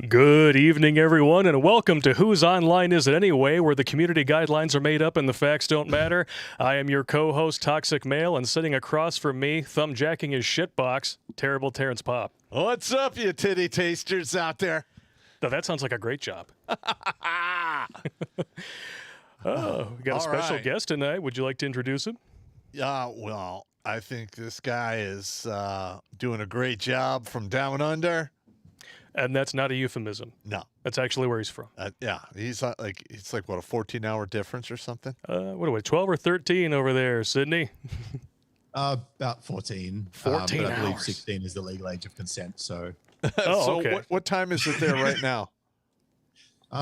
Good evening, everyone, and welcome to Whose Online Is It Anyway, where the community guidelines are made up and the facts don't matter. I am your co-host, Toxic Male, and sitting across from me, thumbjacking his shitbox, terrible Terrence Popp. What's up, you titty tasters out there? Now, that sounds like a great job. Oh, we got a special guest tonight. Would you like to introduce him? Well, I think this guy is doing a great job from down under. And that's not a euphemism. No. That's actually where he's from. Yeah, he's like what, a 14-hour difference or something? What are we, 12 or 13 over there, Sydney? About 14. 14 but I believe hours. 16 is the legal age of consent. So, Oh, okay. So what time is it there right now?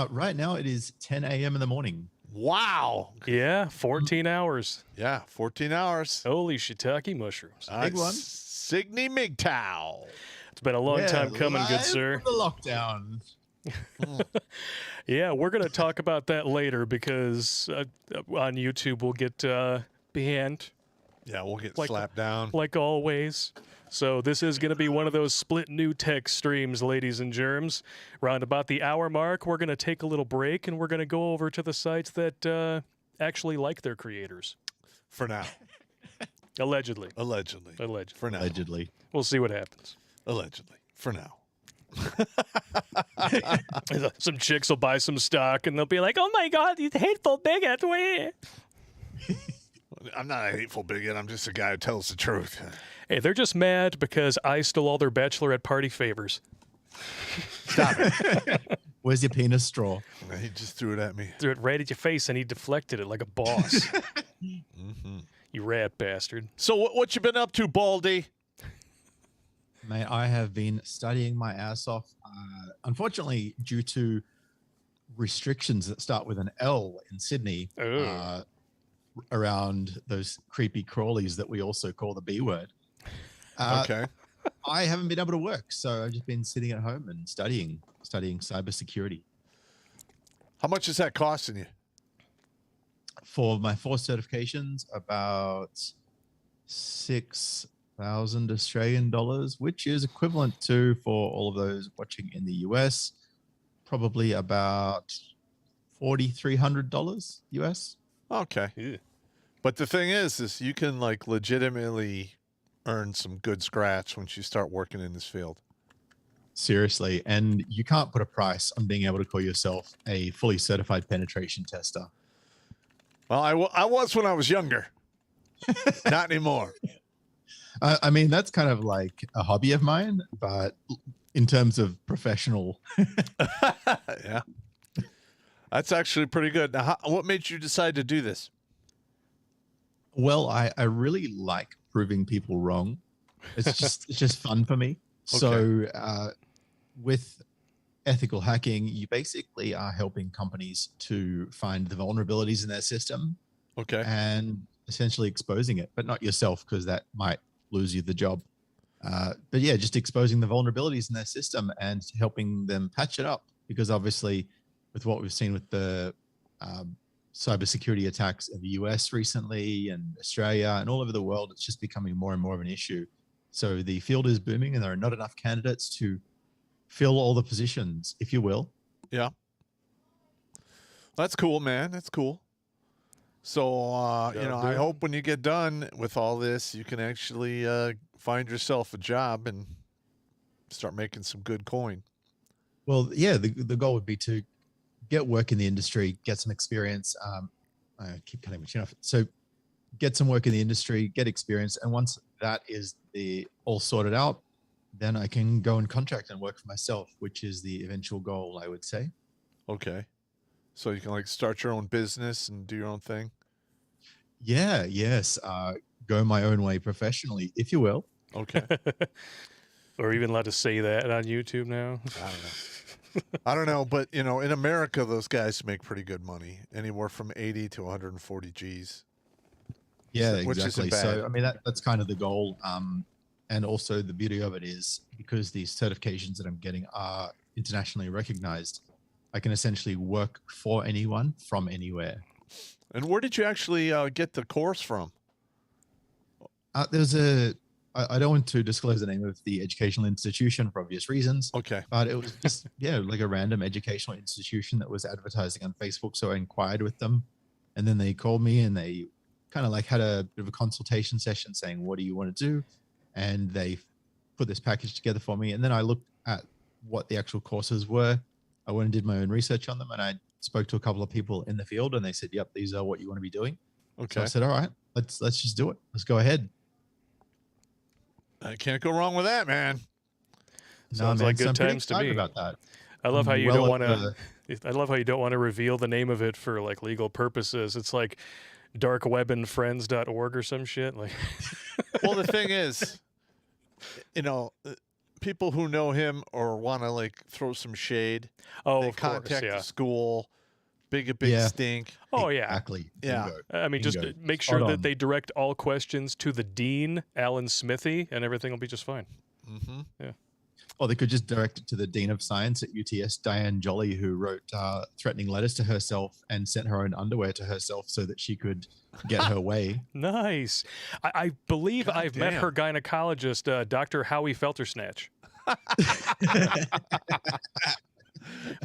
right now it is 10 a.m. in the morning. Wow. Yeah, 14 hours. Yeah, 14 hours. Holy shiitake mushrooms. Big one. Signy MGTOW. It's been a long time coming, good live sir. from the lockdown. Yeah, we're going to talk about that later because on YouTube we'll get banned Yeah, we'll get Like- slapped down. like always. So this is going to be one of those split new tech streams, ladies and germs. Round about the hour mark, we're going to take a little break and we're going to go over to the sites that actually like their creators. For now. Allegedly. Allegedly. Allegedly. For now. Allegedly. We'll see what happens. Allegedly. For now. Some chicks will buy some stock and they'll be like, oh my God, these hateful bigots. Wait. I'm not a hateful bigot. I'm just a guy who tells the truth. Hey, they're just mad because I stole all their bachelorette party favors. Stop it. Where's your penis straw? He just threw it at me. Threw it right at your face and he deflected it like a boss. Mm-hmm. You rat bastard. So what you been up to, Baldy? Mate, I have been studying my ass off. Unfortunately, due to restrictions that start with an L in Sydney, Oh. around those creepy crawlies that we also call the B word. Okay. I haven't been able to work, so I've just been sitting at home and studying cybersecurity. How much is that costing you? For my 4 certifications, about 6,000 Australian dollars, which is equivalent to, for all of those watching in the US, probably about $4,300 US. Okay. Ew. But the thing is you can like legitimately earn some good scratch once you start working in this field. Seriously, and you can't put a price on being able to call yourself a fully certified penetration tester. Well, I was when I was younger. Not anymore. I mean, that's kind of like a hobby of mine, but in terms of professional, Yeah. That's actually pretty good. Now, what made you decide to do this? well, I really like proving people wrong. It's just fun for me. So with ethical hacking, you basically are helping companies to find the vulnerabilities in their system Okay. and essentially exposing it, but not yourself, because that might lose you the job. But yeah, just exposing the vulnerabilities in their system and helping them patch it up, because obviously with what we've seen with the cybersecurity attacks in the US recently and Australia and all over the world, it's just becoming more and more of an issue. So the field is booming and there are not enough candidates to fill all the positions, if you will. Yeah. That's cool, man. That's cool. So, I hope when you get done with all this, you can actually find yourself a job and start making some good coin. Well, yeah, the goal would be to get work in the industry, get some experience. I keep cutting my chin off. So get some work in the industry, get experience. And once that is all sorted out, then I can go and contract and work for myself, which is the eventual goal, I would say. Okay. So you can like start your own business and do your own thing. Yeah, yes. Go my own way professionally, if you will. Okay. Or even allowed to say that on YouTube now. I don't know. I don't know, but in America, those guys make pretty good money, anywhere from 80 to 140 G's. Yeah, Which isn't exactly. bad. So, I mean, that's kind of the goal. And also the beauty of it is because these certifications that I'm getting are internationally recognized, I can essentially work for anyone from anywhere. And where did you actually get the course from? There's a I don't want to disclose the name of the educational institution for obvious reasons. Okay. But it was just, like a random educational institution that was advertising on Facebook. So I inquired with them, and then they called me and they kind of like had a bit of a consultation session saying, what do you want to do? And they put this package together for me. And then I looked at what the actual courses were. I went and did my own research on them, and I spoke to a couple of people in the field, and they said, yep, these are what you want to be doing. Okay. So I said, all right, let's just do it. Let's go ahead. I can't go wrong with that, man. Sounds like good times to me. About that. I love how you don't want to. I love how you don't want to reveal the name of it for like legal purposes. It's like darkwebandfriends.org or some shit. Like, well, the thing is, people who know him or want to like throw some shade, they of contact course, the school. Big stink. Oh yeah, exactly. Yeah. Bingo. I mean, just make sure that they direct all questions to the dean, Alan Smithy, and everything will be just fine. Mm-hmm. Yeah. Or they could just direct it to the Dean of Science at UTS, Diane Jolly, who wrote threatening letters to herself and sent her own underwear to herself so that she could get her way. Nice. I believe I've met her gynecologist, Dr. Howie Feltersnatch.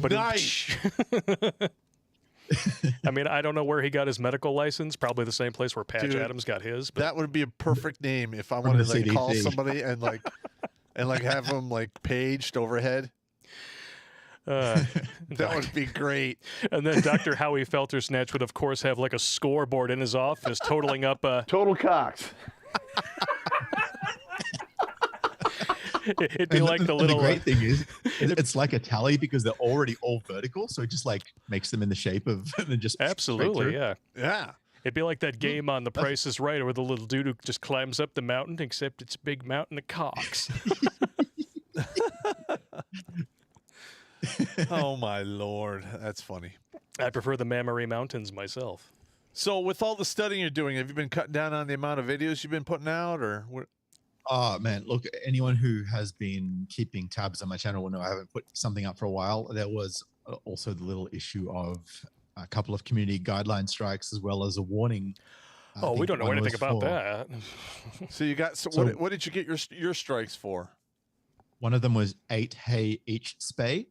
But nice. I mean, I don't know where he got his medical license. Probably the same place where Patch Dude, Adams got his. But that would be a perfect name if I wanted to like call somebody and have them like paged overhead. That would be great. And then Dr. Howie Feltersnatch would, of course, have like a scoreboard in his office totaling up total cocks. It'd be like the little. The great thing is, it's like a tally because they're already all vertical, so it just like makes them in the shape of and then just absolutely, yeah. It'd be like that game on The Price is Right, where the little dude who just climbs up the mountain, except it's a big mountain of cocks. Oh my Lord, that's funny. I prefer the Mammary Mountains myself. So, with all the studying you're doing, have you been cutting down on the amount of videos you've been putting out, or what? Oh man, look, anyone who has been keeping tabs on my channel will know I haven't put something up for a while. There was also the little issue of a couple of community guideline strikes, as well as a warning. We don't know anything about that. So you got what did you get your strikes for? One of them was 8 hay each spay.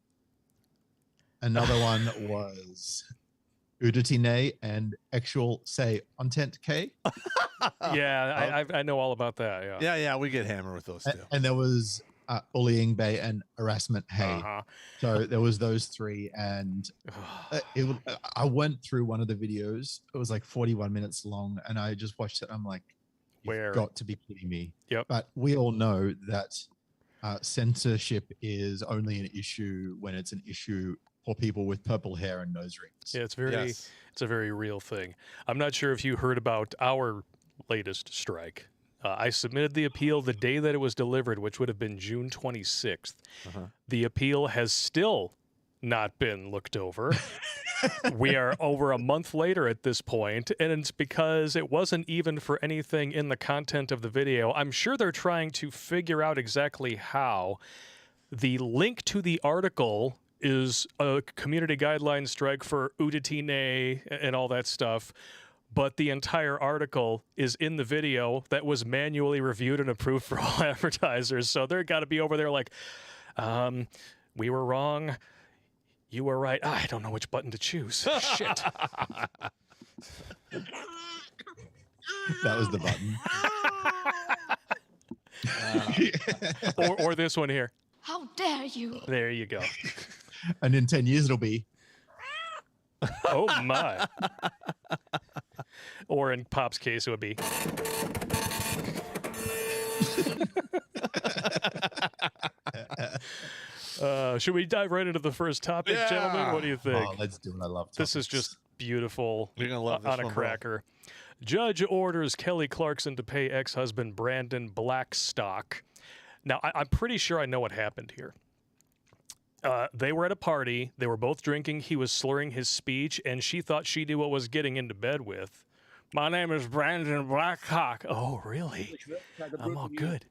Another one was Uditine and actual say content K. Yeah, I know all about that. Yeah, we get hammered with those too. And there was bullying bay and harassment hay. So there was those three, and I went through one of the videos. It was like 41 minutes long, and I just watched it. I'm like, you've got to be kidding me. Yep. But we all know that censorship is only an issue when it's an issue for people with purple hair and nose rings. Yeah, it's a very real thing. I'm not sure if you heard about our latest strike. I submitted the appeal the day that it was delivered, which would have been June 26th. The appeal has still not been looked over. We are over a month later at this point, and it's because it wasn't even for anything in the content of the video. I'm sure they're trying to figure out exactly how. The link to the article is a community guideline strike for Uditine and all that stuff. But the entire article is in the video that was manually reviewed and approved for all advertisers. So they're got to be over there like, we were wrong. You were right. I don't know which button to choose. Shit. That was the button. Or this one here. How dare you? There you go. And in 10 years, it'll be. Oh, my. Or in Pop's case, it would be. Should we dive right into the first topic, gentlemen? What do you think? Oh, let's do it. I love topics. This is just beautiful. You're gonna love this on a cracker. Bro. Judge orders Kelly Clarkson to pay ex-husband Brandon Blackstock. Now, I'm pretty sure I know what happened here. They were at a party. They were both drinking. He was slurring his speech, and she thought she knew what was getting into bed with. My name is Brandon Blackstock. Oh, really? I'm all good.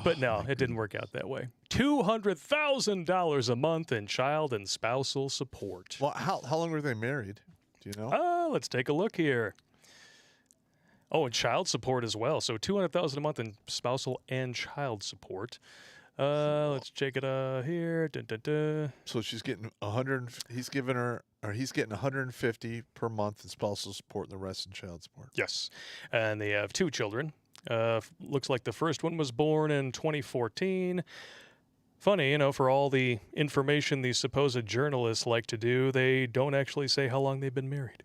But no, it didn't work out that way. $200,000 a month in child and spousal support. Well, how long were they married? Do you know? Let's take a look here. Oh, and child support as well. So $200,000 a month in spousal and child support. Let's check it here. Dun, dun, dun. So she's getting 100. He's getting 150 per month in spousal support, and the rest in child support. Yes, and they have 2 children. Looks like the first one was born in 2014. Funny, for all the information these supposed journalists like to do, they don't actually say how long they've been married.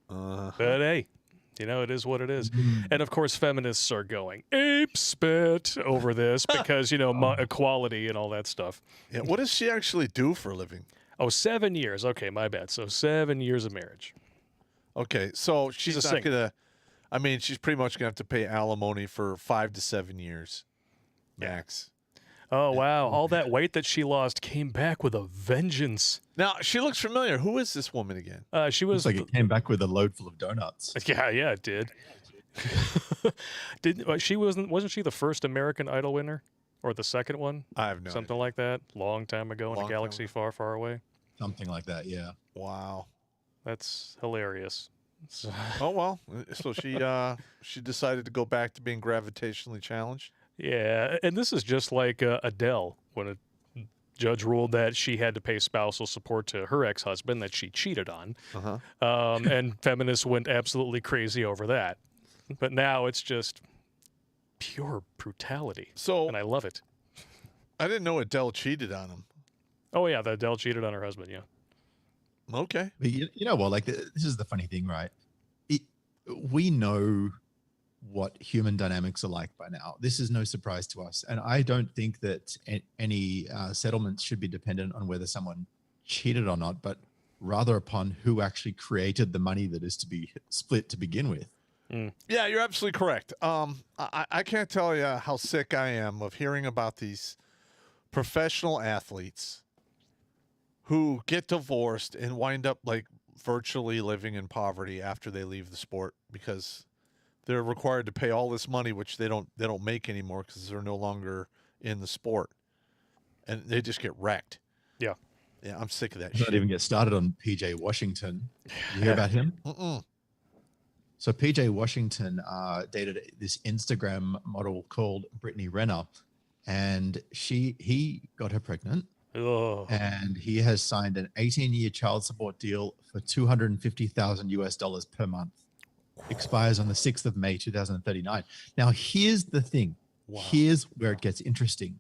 But hey, it is what it is. And of course, feminists are going ape spit over this because, equality and all that stuff. Yeah, what does she actually do for a living? Oh, 7 years. Okay, my bad. So 7 years of marriage. Okay, so she's a not singer. she's pretty much gonna have to pay alimony for 5 to 7 years, max. Oh, wow. All that weight that she lost came back with a vengeance. Now she looks familiar. Who is this woman again? She was Looks like it came back with a load full of donuts. Yeah, it did. Wasn't she the first American Idol winner? Or the second one? I have no Something idea. like that. Long time ago in a Long galaxy time far, far away. Something like that, yeah. Wow. That's hilarious. Oh well. So she decided to go back to being gravitationally challenged. Yeah, and this is just like Adele when a judge ruled that she had to pay spousal support to her ex-husband that she cheated on. And feminists went absolutely crazy over that. But now it's just pure brutality. So And I love it. I didn't know Adele cheated on him. Oh, yeah, that Adele cheated on her husband, yeah. Okay. But you know what? Like, this is the funny thing, right? We know what human dynamics are like by now. This is no surprise to us. And I don't think that any settlements should be dependent on whether someone cheated or not, but rather upon who actually created the money that is to be split to begin with. Yeah, you're absolutely correct. I can't tell you how sick I am of hearing about these professional athletes who get divorced and wind up like virtually living in poverty after they leave the sport because they're required to pay all this money, which they don't make anymore because they're no longer in the sport, and they just get wrecked. Yeah. Yeah, I'm sick of that Let's shit. not even get started on PJ Washington. You hear about him? So PJ Washington dated this Instagram model called Brittany Renner, and he got her pregnant. Oh. And he has signed an 18-year child support deal for $250,000 per month. Expires on the 6th of May, 2039. Now, here's the thing. Wow. Here's where it gets interesting.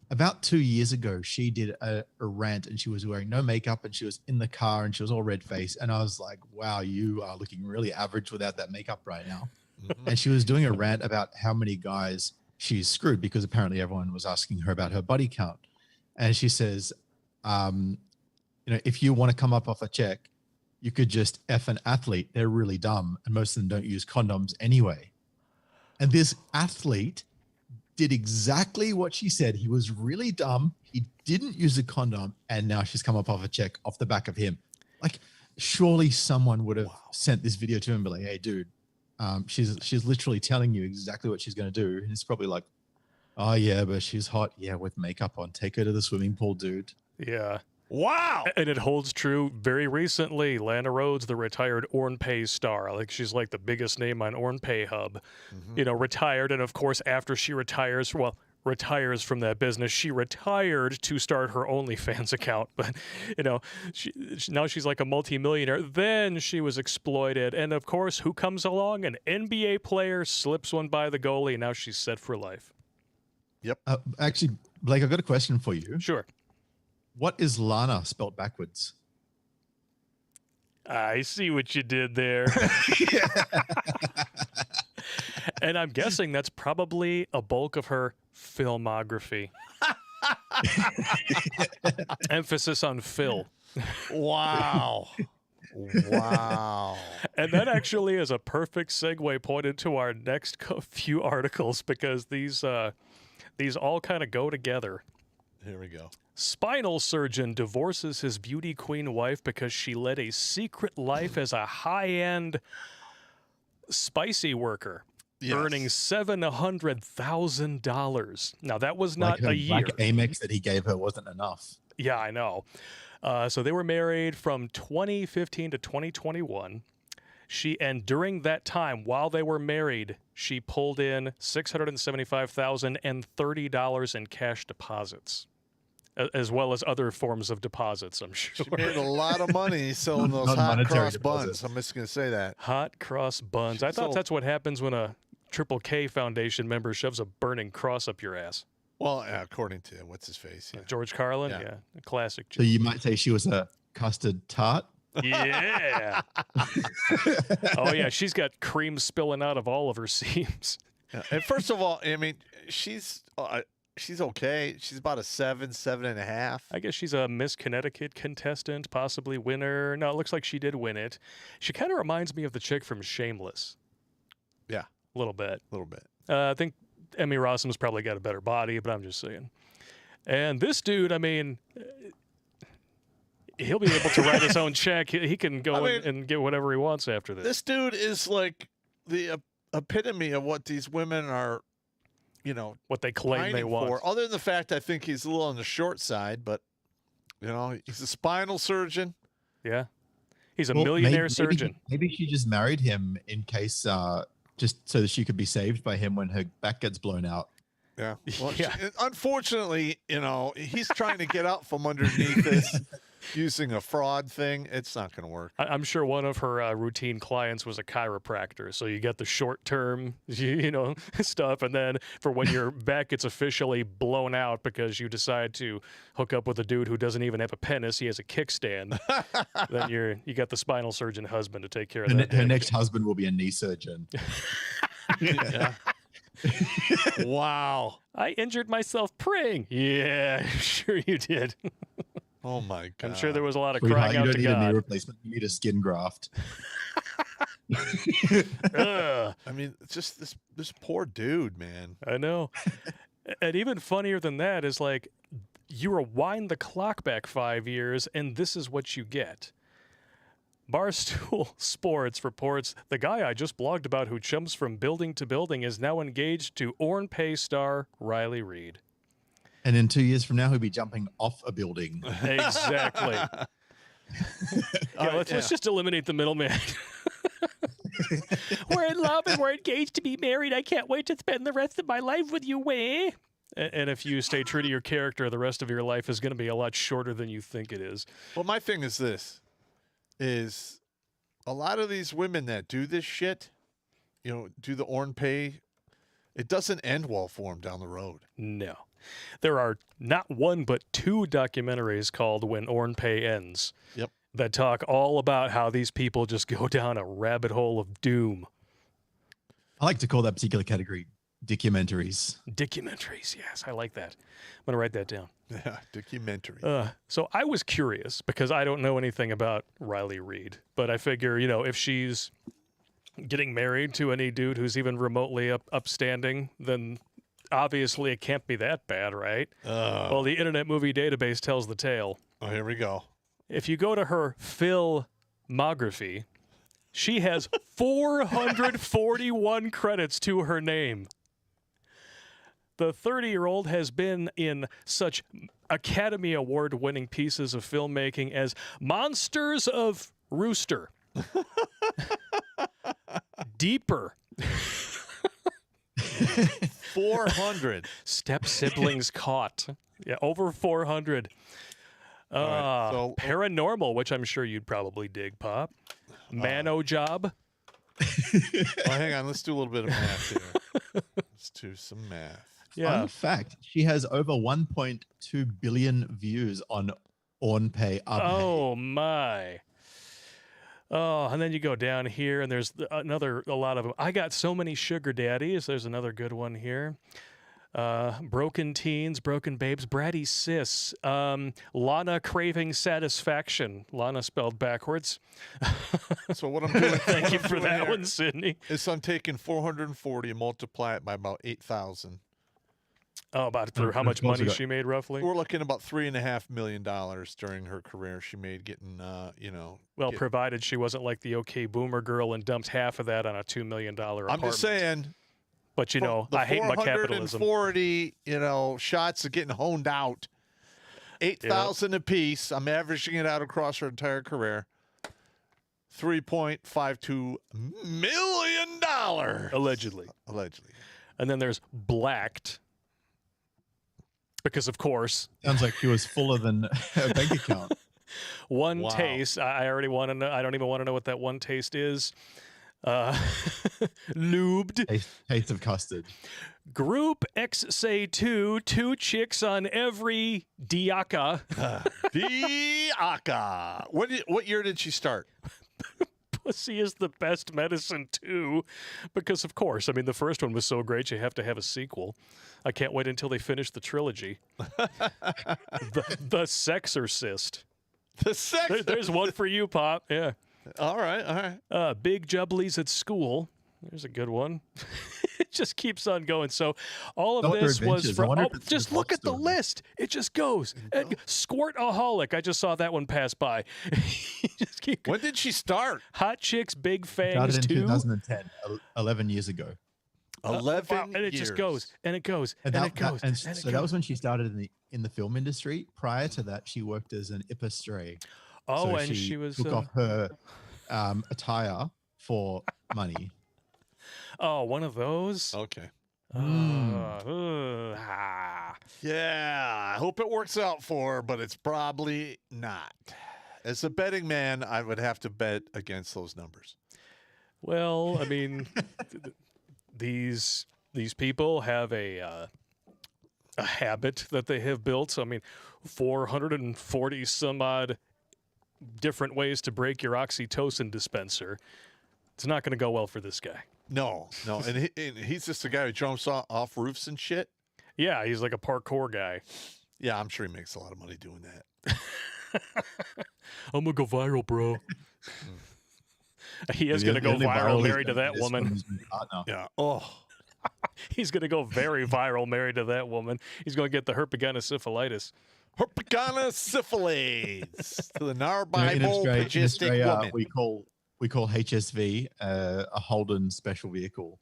About 2 years ago, she did a rant and she was wearing no makeup and she was in the car and she was all red-faced. And I was like, wow, you are looking really average without that makeup right now. And she was doing a rant about how many guys she's screwed because apparently everyone was asking her about her body count. And she says, if you want to come up off a check, you could just F an athlete. They're really dumb. And most of them don't use condoms anyway. And this athlete did exactly what she said. He was really dumb. He didn't use a condom. And now she's come up off a check off the back of him. Like, surely someone would have sent this video to him and be like, hey, dude, she's literally telling you exactly what she's going to do. And it's probably like, oh, yeah, but she's hot. Yeah, with makeup on. Take her to the swimming pool, dude. Yeah. Wow. And it holds true very recently. Lana Rhoades, the retired OrnPay star, like she's like the biggest name on OrnPay Hub, retired. And of course, after she retires from that business, she retired to start her OnlyFans account. But, now she's like a multimillionaire. Then she was exploited. And of course, who comes along? An NBA player slips one by the goalie. And now she's set for life. Yep. Actually, Blake, I've got a question for you. Sure. What is Lana spelled backwards? I see what you did there. And I'm guessing that's probably a bulk of her filmography. Emphasis on Phil. Wow. Wow. And that actually is a perfect segue point into our next few articles because these all kind of go together. Here we go. Spinal surgeon divorces his beauty queen wife because she led a secret life as a high-end spicy worker, earning $700,000. Now, that was not a year. Black Amex that he gave her wasn't enough. Yeah, I know. So they were married from 2015 to 2021. And during that time, while they were married, she pulled in $675,030 in cash deposits, as well as other forms of deposits, I'm sure. She made a lot of money selling those hot Non-monetary cross buns. deposits. I'm just going to say that. Hot cross buns. I thought that's what happens when a Triple K Foundation member shoves a burning cross up your ass. Well, according to what's his face, yeah. George Carlin, Yeah. a classic. So you might say she was a custard tart. Yeah. Oh yeah, she's got cream spilling out of all of her seams. Yeah. And first of all, I mean, she's okay. She's about a 7.5. I guess she's a Miss Connecticut contestant, possibly winner. No, it looks like she did win it. She kind of reminds me of the chick from Shameless. Yeah, A little bit. a little bit. I think Emmy Rossum's probably got a better body, but I'm just saying. And this dude, I mean, he'll be able to write his own check. He can go and get whatever he wants after this. This dude is like the epitome of what these women are, What they claim they pining want. for. Other than the fact I think he's a little on the short side, but he's a spinal surgeon. Yeah. He's a Well, millionaire maybe surgeon. Maybe she just married him in case, just so that she could be saved by him when her back gets blown out. Yeah. Well, Yeah. Unfortunately, he's trying to get out from underneath this using a fraud thing. It's not going to work. I'm sure one of her routine clients was a chiropractor. So you get the short term, stuff. And then for when your back gets officially blown out because you decide to hook up with a dude who doesn't even have a penis, he has a kickstand, then you got the spinal surgeon husband to take care of that. Her next husband will be a knee surgeon. Yeah. Wow. I injured myself praying. Yeah, sure you did. Oh my God. I'm sure there was a lot of Sweetheart, crying you out don't to need a knee God. replacement. You need a skin graft. Ugh, I mean, it's just this poor dude, man. I know. And even funnier than that is like, you rewind the clock back 5 years, and this is what you get. Barstool Sports reports the guy I just blogged about who jumps from building to building is now engaged to Orn Pay star Riley Reid. And in 2 years from now, he'll be jumping off a building. Exactly. Let's just eliminate the middleman. We're in love and we're engaged to be married. I can't wait to spend the rest of my life with you, way. And if you stay true to your character, the rest of your life is going to be a lot shorter than you think it is. Well, my thing is this, is a lot of these women that do this shit, do the Orn Pay, it doesn't end well for them down the road. No. There are not one but two documentaries called When Orn Pay Ends. Yep. That talk all about how these people just go down a rabbit hole of doom. I like to call that particular category documentaries. Documentaries, yes, I like that. I'm going to write that down. Yeah, documentary. So I was curious because I don't know anything about Riley Reid, but I figure, if she's getting married to any dude who's even remotely upstanding, then obviously it can't be that bad, right? Well, the Internet Movie Database tells the tale. Oh, here we go. If you go to her filmography, she has 441 credits to her name. The 30-year-old has been in such Academy Award-winning pieces of filmmaking as Monsters of Rooster, Deeper, 400. Step Siblings Caught. Yeah, over 400. right, so- Paranormal, which I'm sure you'd probably dig, Pop. Mano Job. Well, hang on. Let's do a little bit of math here. Let's do some math. Yeah. Fun fact, she has over 1.2 billion views on OnPay. Oh, my. Oh, and then you go down here, and there's a lot of them. I got so many sugar daddies. There's another good one here. Broken Teens, Broken Babes, Bratty Sis, Lana Craving Satisfaction. Lana spelled backwards. So what I'm doing, Thank you for that one, Sydney. is I'm taking 440 and multiply it by about 8,000. Oh, about for how And much of course money we got- she made, roughly? We're looking about $3.5 million during her career. She made getting, Well, provided she wasn't like the OK Boomer girl and dumped half of that on a $2 million apartment. I'm just saying. But, the I hate my capitalism. 440, shots of getting honed out. 8,000 apiece. I'm averaging it out across her entire career. $3.52 million. Allegedly. Allegedly. And then there's blacked. Because, of course, Sounds like he was fuller than a bank account. one Wow. taste. I already want to know. I don't even want to know what that one taste is. Lubed. Taste of custard. Group X say two chicks on every diaka. Diaka. What year did she start? Pussy is the best medicine too, because of course, I mean the first one was so great you have to have a sequel. I can't wait until they finish the trilogy. the Sexorcist. The sex. There's one for you, Pop. Yeah. All right. Big Jubblies at school. There's a good one. It just keeps on going. So all of Doctor this was Adventures. I from. wonder Oh, if it's just a look box at the story. list. It just goes. Squirtaholic. I just saw that one pass by. Just keep. When did she start? Hot Chicks, Big Started Fangs in 2. 2010, 11 years ago. 11 Wow, and it just years. goes and it goes and, And, it goes. and and it so goes. that was when she started in the film industry. Prior to that, she worked as an IPA stray. Oh, So and she was. took off her attire for money. Oh, one of those. Okay. Ah. Yeah, I hope it works out for her, but it's probably not. As a betting man, I would have to bet against those numbers. Well, I mean, these people have a habit that they have built. So, I mean, 440 some odd different ways to break your oxytocin dispenser. It's not going to go well for this guy. No, and he's just a guy who jumps off roofs and shit. Yeah, he's like a parkour guy. Yeah, I'm sure he makes a lot of money doing that. I'm gonna go viral, bro. He is The going to go only viral is married to gonna that be this woman. woman's new partner. Yeah. Oh, He's going to go very viral married to that woman. He's going to get the herpetogonosyphilitis. herpetogonosyphilis to the In narbibopagistic Australia, woman. we call HSV a Holden special vehicle.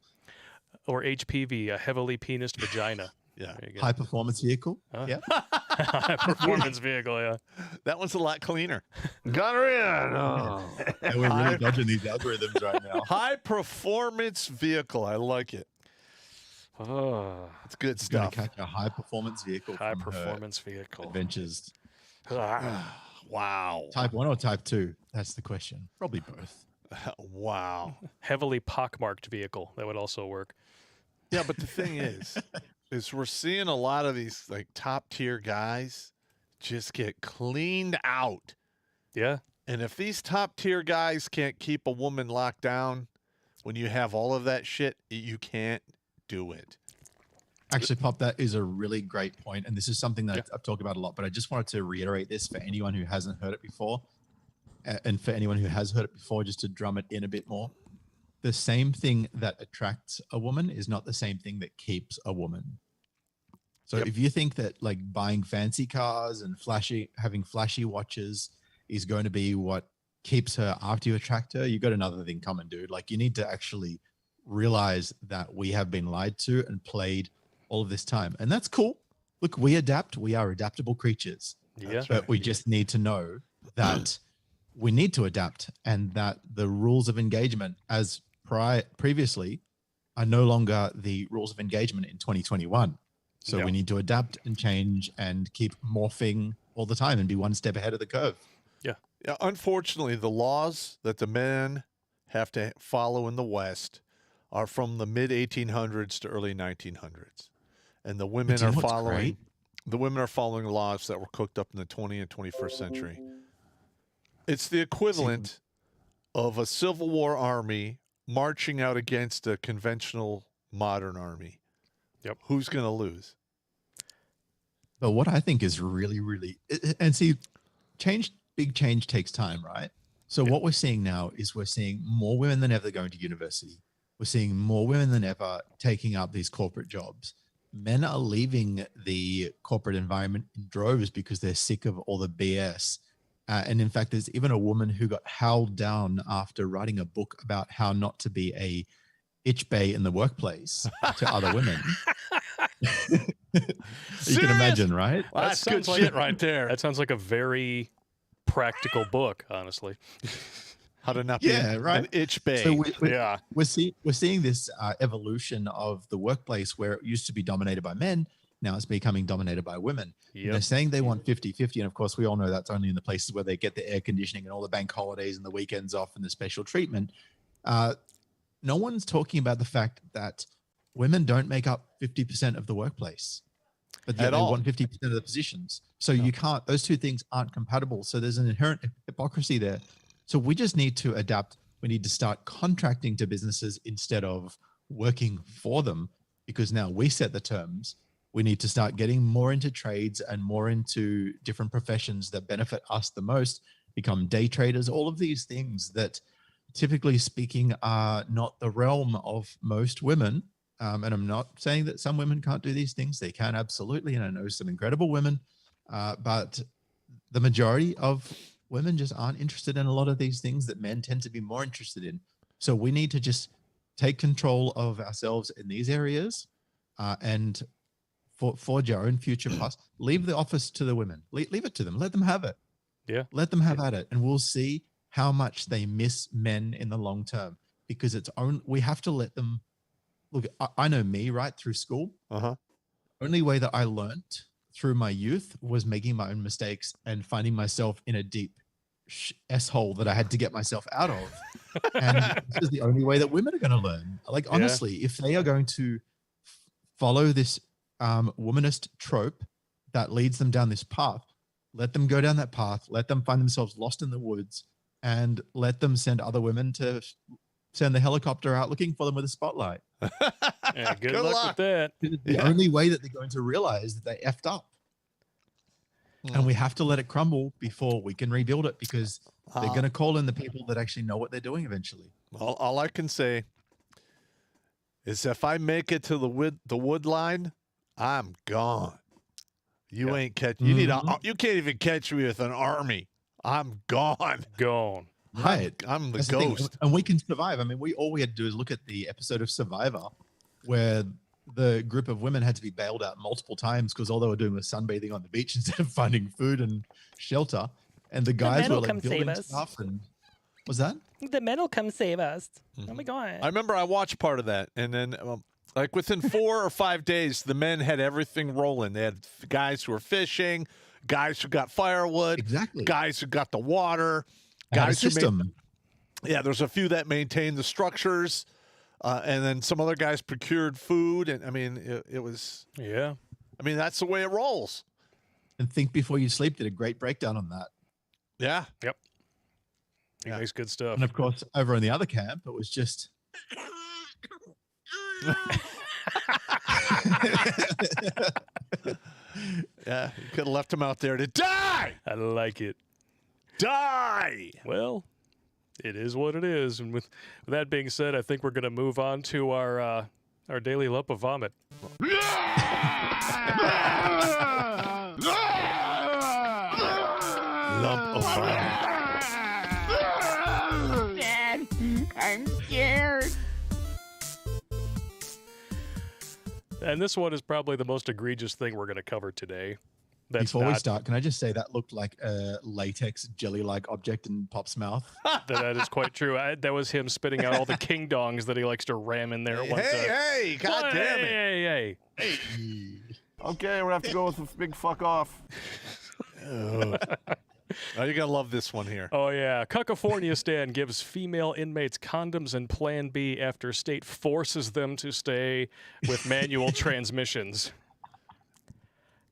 Or HPV, a heavily penised vagina. Yeah, There you go. High performance vehicle. Huh? Yeah. High performance vehicle, yeah. that one's a lot cleaner. Got her in. Oh. And we're really dodging these algorithms right now. High performance vehicle. I like it. Oh, It's good It's going stuff. to catch a high performance vehicle. high from her performance vehicle. adventures. Ah. Wow. Type 1 or type 2? That's the question. Probably both. Wow. Heavily pockmarked vehicle. That would also work. Yeah, but the thing is we're seeing a lot of these like top tier guys just get cleaned out. Yeah. And if these top tier guys can't keep a woman locked down when you have all of that shit, you can't do it. Actually, Pop, that is a really great point. And this is something that I've talked about a lot, but I just wanted to reiterate this for anyone who hasn't heard it before. And for anyone who has heard it before, just to drum it in a bit more. The same thing that attracts a woman is not the same thing that keeps a woman. So if you think that like buying fancy cars and having flashy watches is going to be what keeps her after you attract her, you got another thing coming, dude. Like you need to actually realize that we have been lied to and played all of this time. And that's cool. Look, we adapt. We are adaptable creatures. Yeah. But we just need to know that we need to adapt and that the rules of engagement as previously are no longer the rules of engagement in 2021. So we need to adapt and change and keep morphing all the time and be one step ahead of the curve. Yeah, unfortunately, the laws that the men have to follow in the West are from the mid 1800s to early 1900s. And the women But you are know what's following great? the women are following laws that were cooked up in the 20th and 21st century. It's the equivalent of a Civil War army marching out against a conventional modern army. Yep. Who's going to lose? But what I think is really, and see, big change takes time, right? So what we're seeing now is we're seeing more women than ever going to university. We're seeing more women than ever taking up these corporate jobs. Men are leaving the corporate environment in droves because they're sick of all the BS. And in fact, there's even a woman who got howled down after writing a book about how not to be a itch bay in the workplace to other women. You can imagine, right? Well, That that's good sounds shit like- right there. That sounds like a very practical book, honestly. How to not Yeah, be right. an itch bay. So Yeah. we're seeing this evolution of the workplace where it used to be dominated by men. Now it's becoming dominated by women. And Yep. they're saying they want 50-50. And of course, we all know that's only in the places where they get the air conditioning and all the bank holidays and the weekends off and the special treatment. No one's talking about the fact that women don't make up 50% of the workplace, but yet At they all. want 50% of the positions. So you can't, those two things aren't compatible. So there's an inherent hypocrisy there. So we just need to adapt. We need to start contracting to businesses instead of working for them, because now we set the terms. We need to start getting more into trades and more into different professions that benefit us the most, become day traders, all of these things that typically speaking are not the realm of most women. And I'm not saying that some women can't do these things. They can absolutely. And I know some incredible women, but the majority of women just aren't interested in a lot of these things that men tend to be more interested in. So we need to just take control of ourselves in these areas and forge our own future plus. Leave the office to the women. Leave it to them. Let them have it. Yeah. Let them have at it. And we'll see how much they miss men in the long term, because we have to let them look. I know me, right, through school. Only way that I learned through my youth was making my own mistakes and finding myself in a deep S-hole that I had to get myself out of. And this is the only way that women are going to learn. Like, honestly, if they are going to follow this womanist trope that leads them down this path, let them go down that path, let them find themselves lost in the woods, and let them send other women to send the helicopter out looking for them with a spotlight. Yeah, good luck with that. The only way that they're going to realize that they effed up. And we have to let it crumble before we can rebuild it, because they're going to call in the people that actually know what they're doing eventually. Well, all I can say is if I make it to the wood line, I'm gone. You ain't catch. You need you can't even catch me with an army. I'm gone. Gone. Right. I'm the That's the thing. ghost. And we can survive. I mean, all we had to do is look at the episode of Survivor where the group of women had to be bailed out multiple times because all they were doing was sunbathing on the beach instead of finding food and shelter. And the guys were like building stuff. And was that? The men will come save us. Oh my God. I remember I watched part of that, and then like within 4 or 5 days, the men had everything rolling. They had guys who were fishing, guys who got firewood, Exactly. guys who got the water, Had a guys who system. there's a few that maintained the structures, and then some other guys procured food, and I mean it was I mean that's the way it rolls. And Think Before You Sleep did a great breakdown on that. Yeah. Yep. He makes good stuff. And of course, over in the other camp, it was just Yeah, you could have left him out there to die. I like it. Die. Well, it is what it is. And with that being said, I think we're going to move on to our daily lump of vomit. Lump of vomit. Dad, I'm scared. And this one is probably the most egregious thing we're going to cover today. That's Before we not, start, can I just say that looked like a latex jelly-like object in Pop's mouth? that is quite true. That was him spitting out all the king dongs that he likes to ram in there at one time. Hey, God What? damn it. Hey. Okay, we're gonna have to go with a big fuck off. Oh, you're gonna love this one here. Oh, yeah. Cuckofornia Stan gives female inmates condoms and Plan B after state forces them to stay with manual transmissions.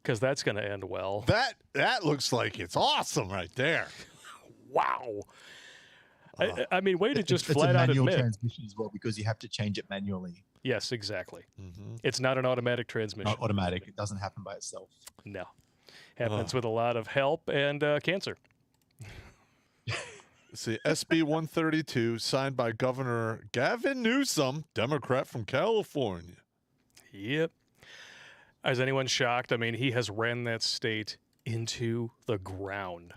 Because that's going to end well. That looks like it's awesome right there. Wow. I mean, way to just It's flat a out manual admit. transmission as well, because you have to change it manually. Yes, exactly. Mm-hmm. It's not an automatic transmission. Not automatic. It doesn't happen by itself. No. Happens with a lot of help and cancer. See, SB 132, signed by Governor Gavin Newsom, Democrat from California. Yep. Is anyone shocked? I mean, he has ran that state into the ground.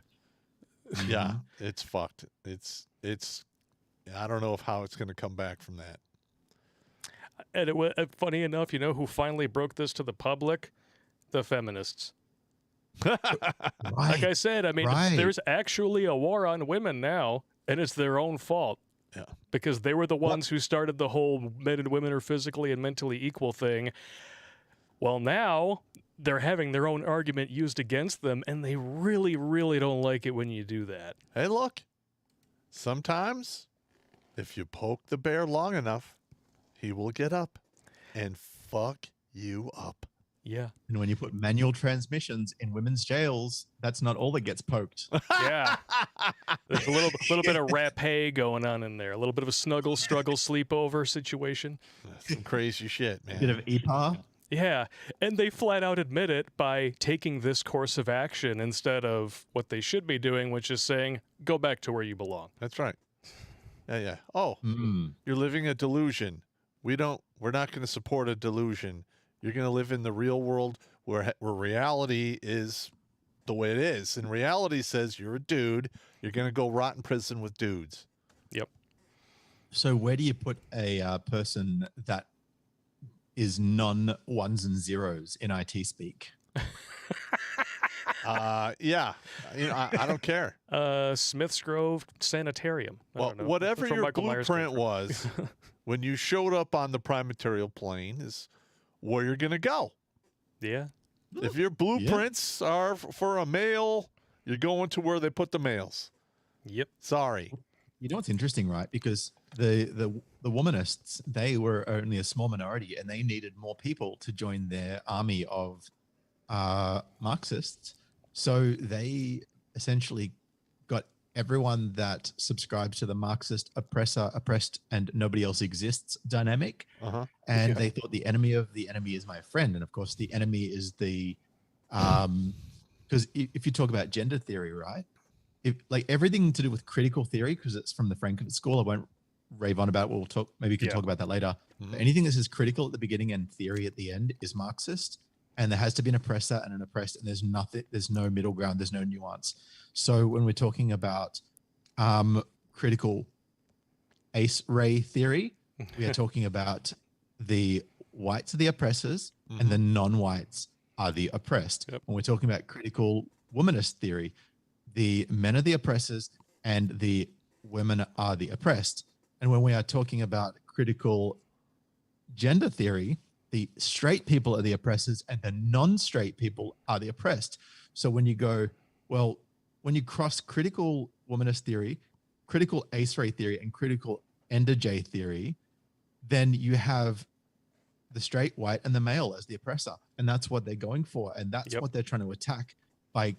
Yeah, it's fucked. It's. I don't know how it's going to come back from that. And it was funny enough, you know who finally broke this to the public? The feminists. Like I said, I mean, Right. there's actually a war on women now, And it's their own fault. Yeah. Because they were the ones who started the whole men and women are physically and mentally equal thing. Well, now they're having their own argument used against them, and they really, really don't like it when you do that. Hey, look. Sometimes, if you poke the bear long enough, he will get up and fuck you up. Yeah. And when you put manual transmissions in women's jails, that's not all that gets poked. Yeah. There's a little bit of rapé going on in there. A little bit of a snuggle, struggle, sleepover situation. Some crazy shit, man. Bit of EPA. Yeah. And they flat out admit it by taking this course of action instead of what they should be doing, which is saying, go back to where you belong. That's right. Yeah. Oh, you're living a delusion. We're not going to support a delusion. You're going to live in the real world where reality is the way it is. And reality says you're a dude. You're going to go rot in prison with dudes. Yep. So where do you put a person that is non-ones and zeros in IT speak? Yeah. I don't care. Smith's Grove Sanitarium. I Well, don't know. whatever That's where your Michael Myers blueprint came from. was when you showed up on the prime material plane is where you're going to go. Yeah. If your blueprints are for a male, you're going to where they put the males. Yep. Sorry. You know what's interesting, right? Because the womanists, they were only a small minority, and they needed more people to join their army of Marxists. So they essentially got everyone that subscribes to the Marxist oppressor, oppressed, and nobody else exists dynamic. And they thought the enemy of the enemy is my friend. And of course, the enemy is the because if you talk about gender theory, right? If like everything to do with critical theory, because it's from the Frankfurt School, I won't rave on about. We'll talk. Maybe you can talk about that later. But anything that says critical at the beginning and theory at the end is Marxist, and there has to be an oppressor and an oppressed, and there's nothing. There's no middle ground. There's no nuance. So when we're talking about critical ace ray theory, we are talking about the whites are the oppressors and the non-whites are the oppressed. When we're talking about critical womanist theory, the men are the oppressors and the women are the oppressed. And when we are talking about critical gender theory, the straight people are the oppressors and the non-straight people are the oppressed. So when you go, well, when you cross critical womanist theory, critical ace ray theory, and critical ender J theory, then you have the straight white and the male as the oppressor. And that's what they're going for. And that's what they're trying to attack by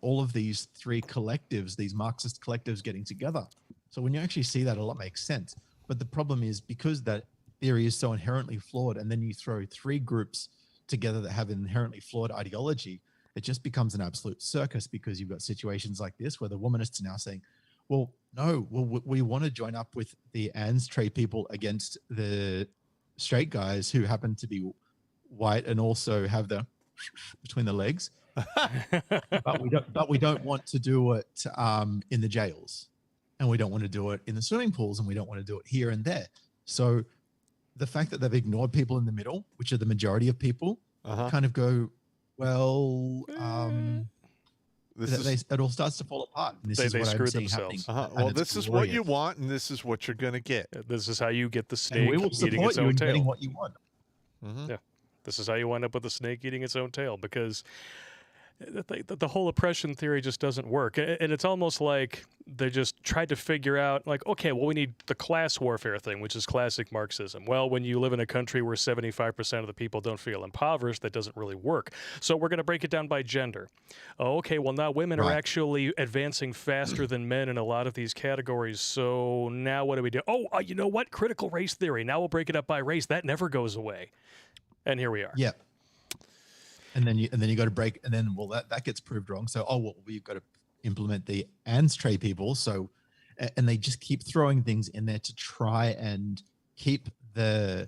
all of these three collectives, these Marxist collectives getting together. So when you actually see that, a lot makes sense. But the problem is because that theory is so inherently flawed, and then you throw three groups together that have inherently flawed ideology, it just becomes an absolute circus, because you've got situations like this where the womanists are now saying, well, no, we want to join up with the ANS trade people against the straight guys who happen to be white and also have the between the legs. but we don't want to do it in the jails, and we don't want to do it in the swimming pools, and we don't want to do it here and there. So the fact that they've ignored people in the middle, which are the majority of people, kind of go, well, it all starts to fall apart. And this is what I'm seeing happening. Well, this is what you want, and this is what you're going to get. This is how you get the And snake we will eating its support you own in tail. getting what you want. Yeah. This is how you wind up with the snake eating its own tail, because the whole oppression theory just doesn't work. And it's almost like they just tried to figure out, like, okay, well, we need the class warfare thing, which is classic Marxism. Well, when you live in a country where 75% of the people don't feel impoverished, that doesn't really work. So we're going to break it down by gender. Oh, okay, well, now women are actually advancing faster than men in a lot of these categories. So now what do we do? Oh, you know what? Critical race theory. Now we'll break it up by race. That never goes away. And here we are. Yeah. And then you got to break, and then that gets proved wrong. So we've got to implement the ANS trade people. So, and they just keep throwing things in there to try and keep the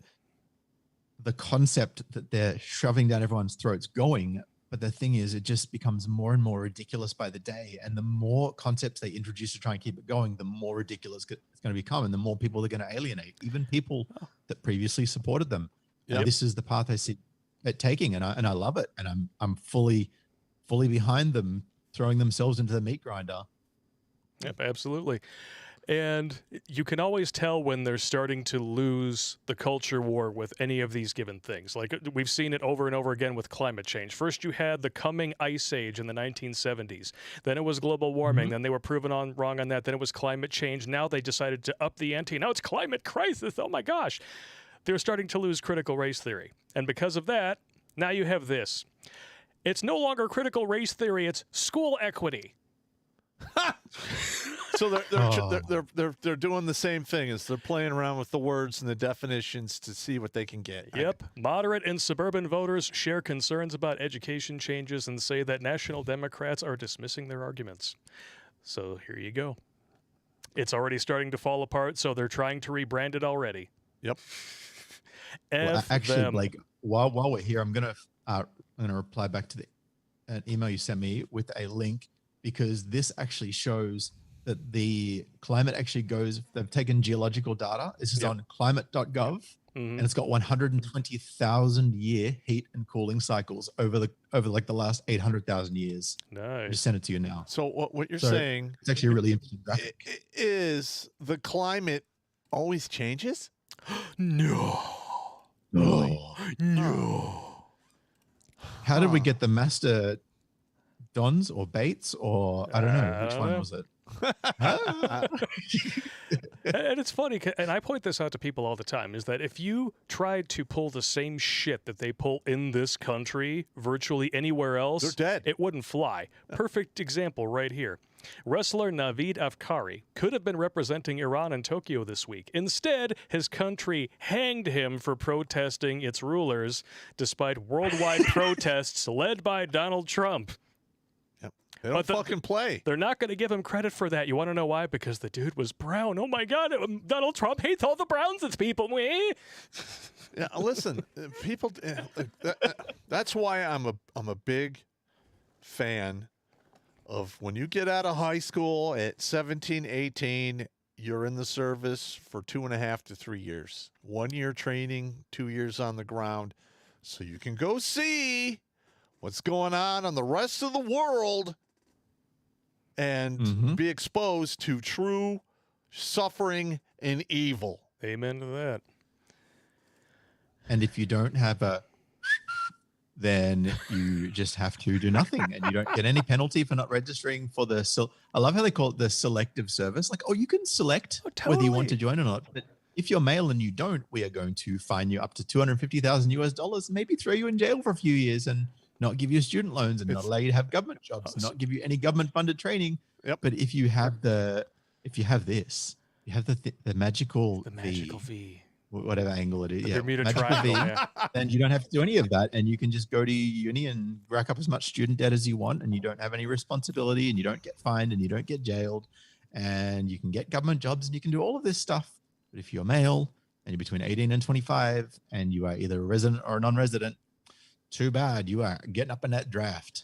concept that they're shoving down everyone's throats going. But the thing is, it just becomes more and more ridiculous by the day. And the more concepts they introduce to try and keep it going, the more ridiculous it's going to become, and the more people they're going to alienate, even people that previously supported them. Yep. This is the path I see it taking, and I love it, and I'm fully behind them throwing themselves into the meat grinder Yep, absolutely. And you can always tell when they're starting to lose the culture war with any of these given things. Like we've seen it over and over again with climate change. First, you had the coming ice age in the 1970s. Then it was global warming. Then they were proven wrong on that. Then it was climate change. Now they decided to up the ante. Now it's climate crisis. Oh my gosh. They're starting to lose critical race theory. And because of that, now you have this. It's no longer critical race theory. It's school equity. So they're doing the same thing as they're playing around with the words and the definitions to see what they can get. Yep. Moderate and suburban voters share concerns about education changes and say that national Democrats are dismissing their arguments. So here you go. It's already starting to fall apart, so they're trying to rebrand it already. Yep. Well, actually, them. Blake, while we're here, I'm gonna reply back to an email you sent me with a link, because this actually shows that the climate actually goes. They've taken geological data. This is on climate.gov, and it's got 120,000 year heat and cooling cycles over like the last 800,000 years. Nice. I just sent it to you now. So what you're saying? It's actually a really interesting graphic. Is the climate always changes? No. Really? No. How did we get the master Dons or Bates, or I don't know which one was it? And it's funny, and I point this out to people all the time, is that if you tried to pull the same shit that they pull in this country virtually anywhere else, they're dead. It wouldn't fly. Perfect example right here. Wrestler Naveed Afkari could have been representing Iran in Tokyo this week. Instead, his country hanged him for protesting its rulers, despite worldwide protests led by Donald Trump. They don't fucking play. They're not going to give him credit for that. You want to know why? Because the dude was brown. Oh my God, Donald Trump hates all the browns. It's people. Yeah, listen, people. That's why I'm a big fan of when you get out of high school at 17, 18. You're in the service for 2.5 to 3 years. 1 year training, 2 years on the ground, so you can go see what's going on the rest of the world and be exposed to true suffering and evil. Amen to that. And if you don't have then you just have to do nothing, and you don't get any penalty for not registering for the. I love how they call it the selective service. Like, you can select whether you want to join or not. But if you're male and you don't, we are going to fine you up to $250,000 and maybe throw you in jail for a few years and not give you student loans and not allow you to have government jobs and not give you any government funded training. Yep. But if you have the magical V. Whatever angle it is, Bermuda magical Triangle, then you don't have to do any of that, and you can just go to uni and rack up as much student debt as you want, and you don't have any responsibility, and you don't get fined, and you don't get jailed, and you can get government jobs, and you can do all of this stuff. But if you're male and you're between 18 and 25, and you are either a resident or a non-resident, too bad, you are getting up in that draft.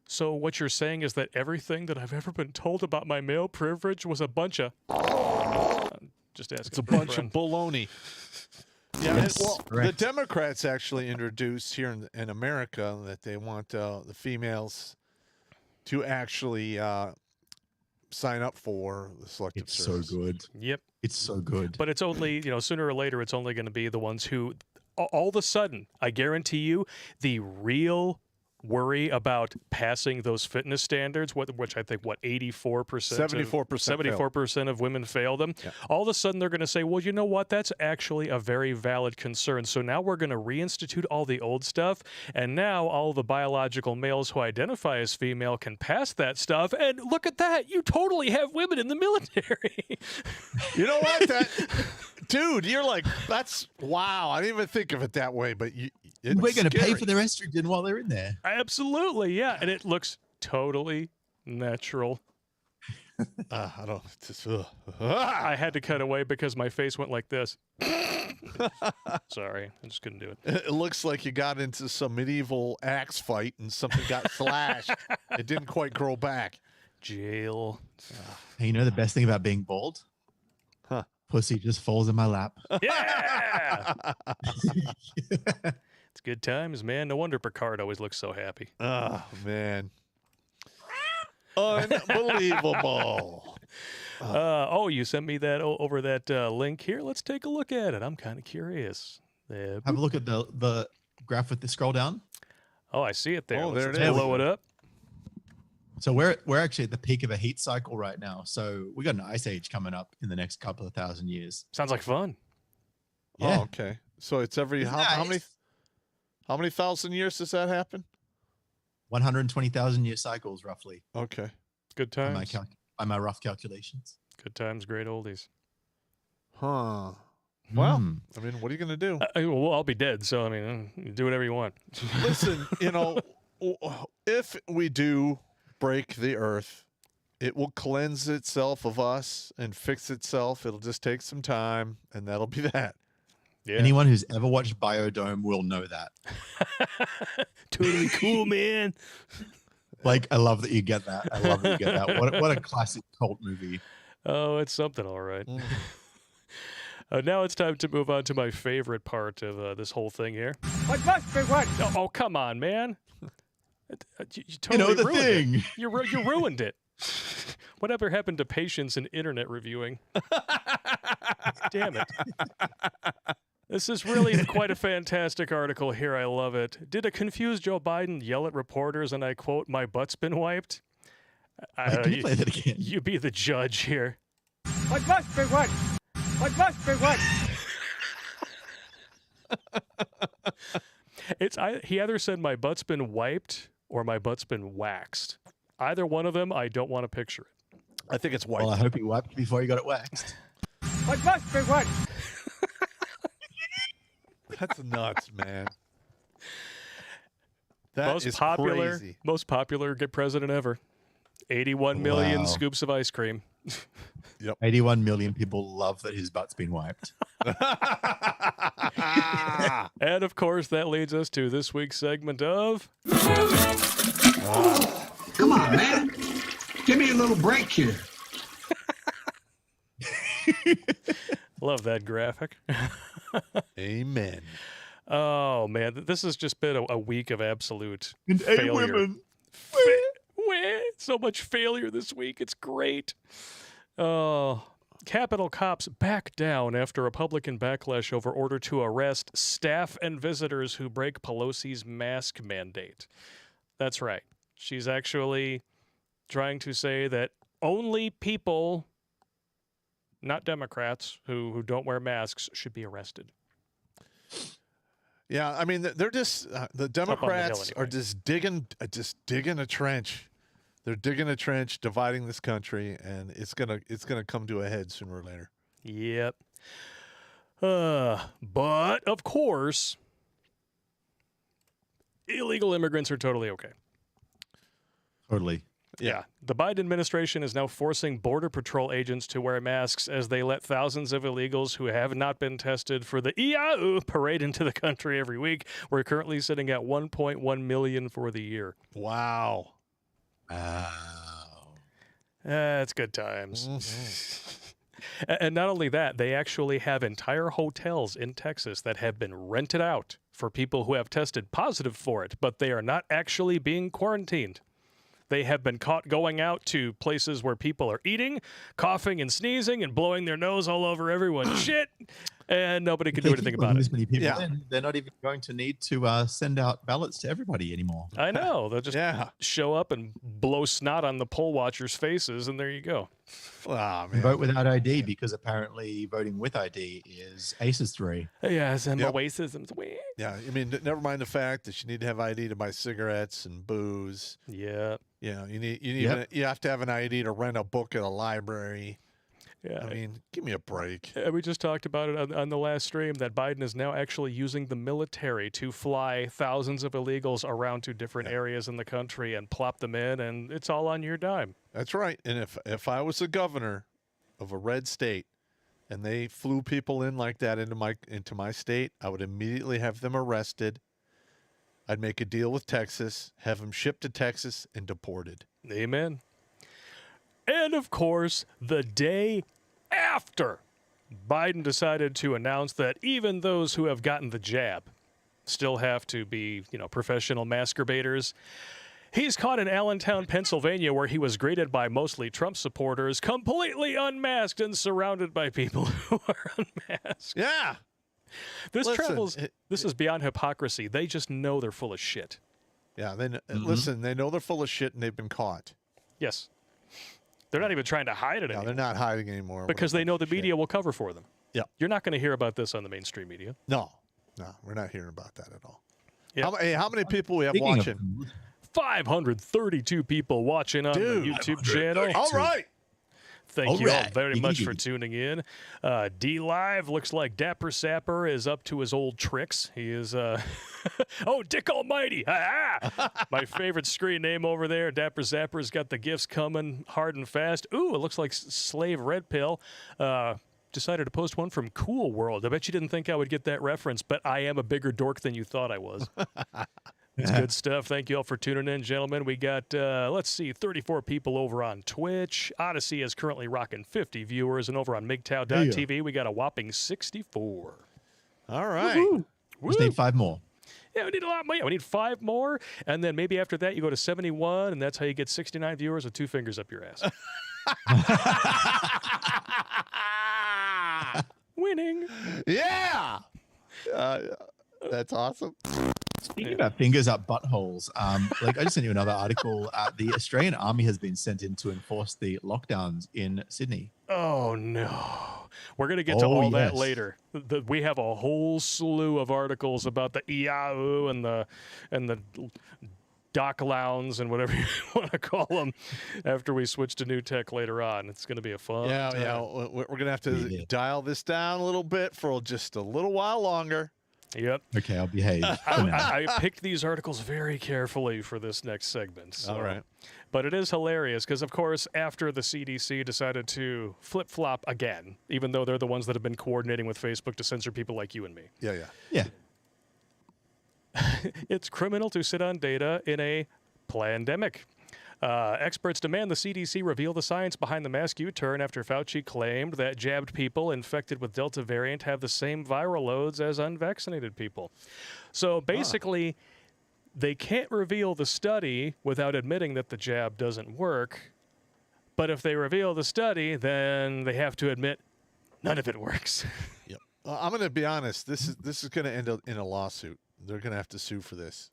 So what you're saying is that everything that I've ever been told about my male privilege was a bunch of... Just asking. It's a bunch of baloney. Yeah, Yes, well, the correct. Democrats actually introduced here in America that they want the females to actually sign up for the selective It's service. so good. Yep. It's so good. But it's only, sooner or later, it's only going to be the ones who, all of a sudden, I guarantee you, the real worry about passing those fitness standards, which I think, 84%? 74% of women fail them. Yeah. All of a sudden, they're going to say, well, you know what? That's actually a very valid concern. So now we're going to reinstitute all the old stuff. And now all the biological males who identify as female can pass that stuff. And look at that. You totally have women in the military. You know what? Dude, you're like, that's wow. I didn't even think of it that way, but we're going to pay for their estrogen while they're in there. Absolutely, yeah. And it looks totally natural. I don't. I had to cut away because my face went like this. Sorry, I just couldn't do it. It looks like you got into some medieval axe fight and something got slashed. It didn't quite grow back. Jail. Hey, you know the best thing about being bald? Huh. Pussy just falls in my lap. Yeah! It's good times, man. No wonder Picard always looks so happy. Oh, man. Unbelievable. Oh, you sent me that over that link here. Let's take a look at it. I'm kind of curious. Have a look at the graph with the scroll down. Oh, I see it there. Oh, there Let's it is. blow it up. So we're actually at the peak of a heat cycle right now. So we got an ice age coming up in the next couple of thousand years. Sounds like fun. Yeah. Oh, okay. So it's every Isn't how that many thousand years does that happen? 120,000 year cycles roughly Okay. Good by times. by my rough calculations. Good times, great oldies. Huh. Well, Hmm. I mean, what are you going to do? Well, I'll be dead, so I mean, you do whatever you want. Listen, if we do break the earth, it will cleanse itself of us and fix itself. It'll just take some time, and that'll be that. Yeah. Anyone who's ever watched Biodome will know that. Totally cool, man. Like, I love that you get that. I love that you get that. What a classic cult movie. Oh, it's something, all right. Mm. Now it's time to move on to my favorite part of this whole thing here. What must be what? Oh, come on, man. You You totally know the ruined thing. it. You ruined it. Whatever happened to patience in internet reviewing? Damn it. This is really quite a fantastic article here. I love it. Did a confused Joe Biden yell at reporters, and I quote, "My butt's been wiped"? Can you play that again? You be the judge here. What must be what? What must be what? He either said my butt's been wiped or my butt's been waxed. Either one of them, I don't want to picture it. I think it's white. Well, I hope you wiped before you got it waxed. What must be what? That's nuts, man. That is crazy. most popular good president ever. 81 million Wow. scoops of ice cream. 81 million people love that his butt's been wiped. And of course, that leads us to this week's segment of Come on, man. Give me a little break here. love that graphic. Amen. Oh man, this has just been a week of absolute And failure. women. So much failure this week. It's great. Oh, Capitol cops back down after Republican backlash over order to arrest staff and visitors who break Pelosi's mask mandate. That's right. She's actually trying to say that only people, not Democrats, who don't wear masks should be arrested. Yeah, I mean, they're just the Democrats anyway. are just digging a trench. They're digging a trench, dividing this country, and it's gonna come to a head sooner or later. Yep. But of course, illegal immigrants are totally okay. Totally. Yeah. The Biden administration is now forcing Border Patrol agents to wear masks as they let thousands of illegals who have not been tested for the EIU parade into the country every week. We're currently sitting at 1.1 million for the year. Wow. Wow. It's good times. And not only that, they actually have entire hotels in Texas that have been rented out for people who have tested positive for it, but they are not actually being quarantined. They have been caught going out to places where people are eating, coughing and sneezing and blowing their nose all over everyone's shit, and nobody can do anything about it. This many people Yeah. in, they're not even going to need to send out ballots to everybody anymore. I know. They'll just Yeah. show up and blow snot on the poll watchers' faces, and there you go. Ah, man. Vote without ID because apparently voting with ID is ACES 3. Yes, and Yep. racism's weird. Yeah, I mean, never mind the fact that you need to have ID to buy cigarettes and booze. Yeah. You know, you Yep. you have to have an ID to rent a book at a library. Yeah. I mean, give me a break. We just talked about it on the last stream that Biden is now actually using the military to fly thousands of illegals around to different areas in the country and plop them in, and it's all on your dime. That's right. And if I was a governor of a red state and they flew people in like that into my state, I would immediately have them arrested. I'd make a deal with Texas, have them shipped to Texas and deported. Amen. And of course, the day after Biden decided to announce that even those who have gotten the jab still have to be, professional masturbators, He's caught in Allentown, Pennsylvania, where he was greeted by mostly Trump supporters, completely unmasked and surrounded by people who are unmasked. Yeah. This is beyond hypocrisy. They just know they're full of shit. Yeah. Listen, they know they're full of shit and they've been caught. Yes. They're not even trying to hide it No, anymore. they're not hiding anymore. Because they know the media will cover for them. Yeah. You're not going to hear about this on the mainstream media. No, we're not hearing about that at all. Yeah. How many people we have Speaking watching? 532 people watching on the YouTube channel. All right. Thank you all very much for tuning in. D Live looks like Dapper Sapper is up to his old tricks. He is, oh, Dick Almighty. My favorite screen name over there. Dapper Sapper's got the gifts coming hard and fast. Ooh, it looks like Slave Red Pill. Decided to post one from Cool World. I bet you didn't think I would get that reference, but I am a bigger dork than you thought I was. It's good stuff. Thank you all for tuning in, gentlemen. We got, let's see, 34 people over on Twitch. Odyssey is currently rocking 50 viewers, and over on MGTOW.tv, we got a whopping 64. All right. We just need 5 more. Yeah, we need a lot more. Yeah, we need 5 more, and then maybe after that you go to 71, and that's how you get 69 viewers with 2 fingers up your ass. Winning. Yeah. That's awesome. Speaking about fingers up buttholes, like I just sent you another article. The Australian Army has been sent in to enforce the lockdowns in Sydney. Oh no, we're gonna get to all that later. We have a whole slew of articles about the IAU and the dock lounge and whatever you want to call them after we switch to new tech later on. It's gonna be a fun. Yeah. We're gonna have to dial this down a little bit for just a little while longer. Yep. Okay, I'll behave. I picked these articles very carefully for this next segment. So. All right. But it is hilarious because, of course, after the CDC decided to flip-flop again, even though they're the ones that have been coordinating with Facebook to censor people like you and me. Yeah. It's criminal to sit on data in a plandemic. Experts demand the CDC reveal the science behind the mask U-turn after Fauci claimed that jabbed people infected with Delta variant have the same viral loads as unvaccinated people. So basically, they can't reveal the study without admitting that the jab doesn't work. But if they reveal the study, then they have to admit none of it works. Yep. I'm going to be honest. This is going to end up in a lawsuit. They're going to have to sue for this.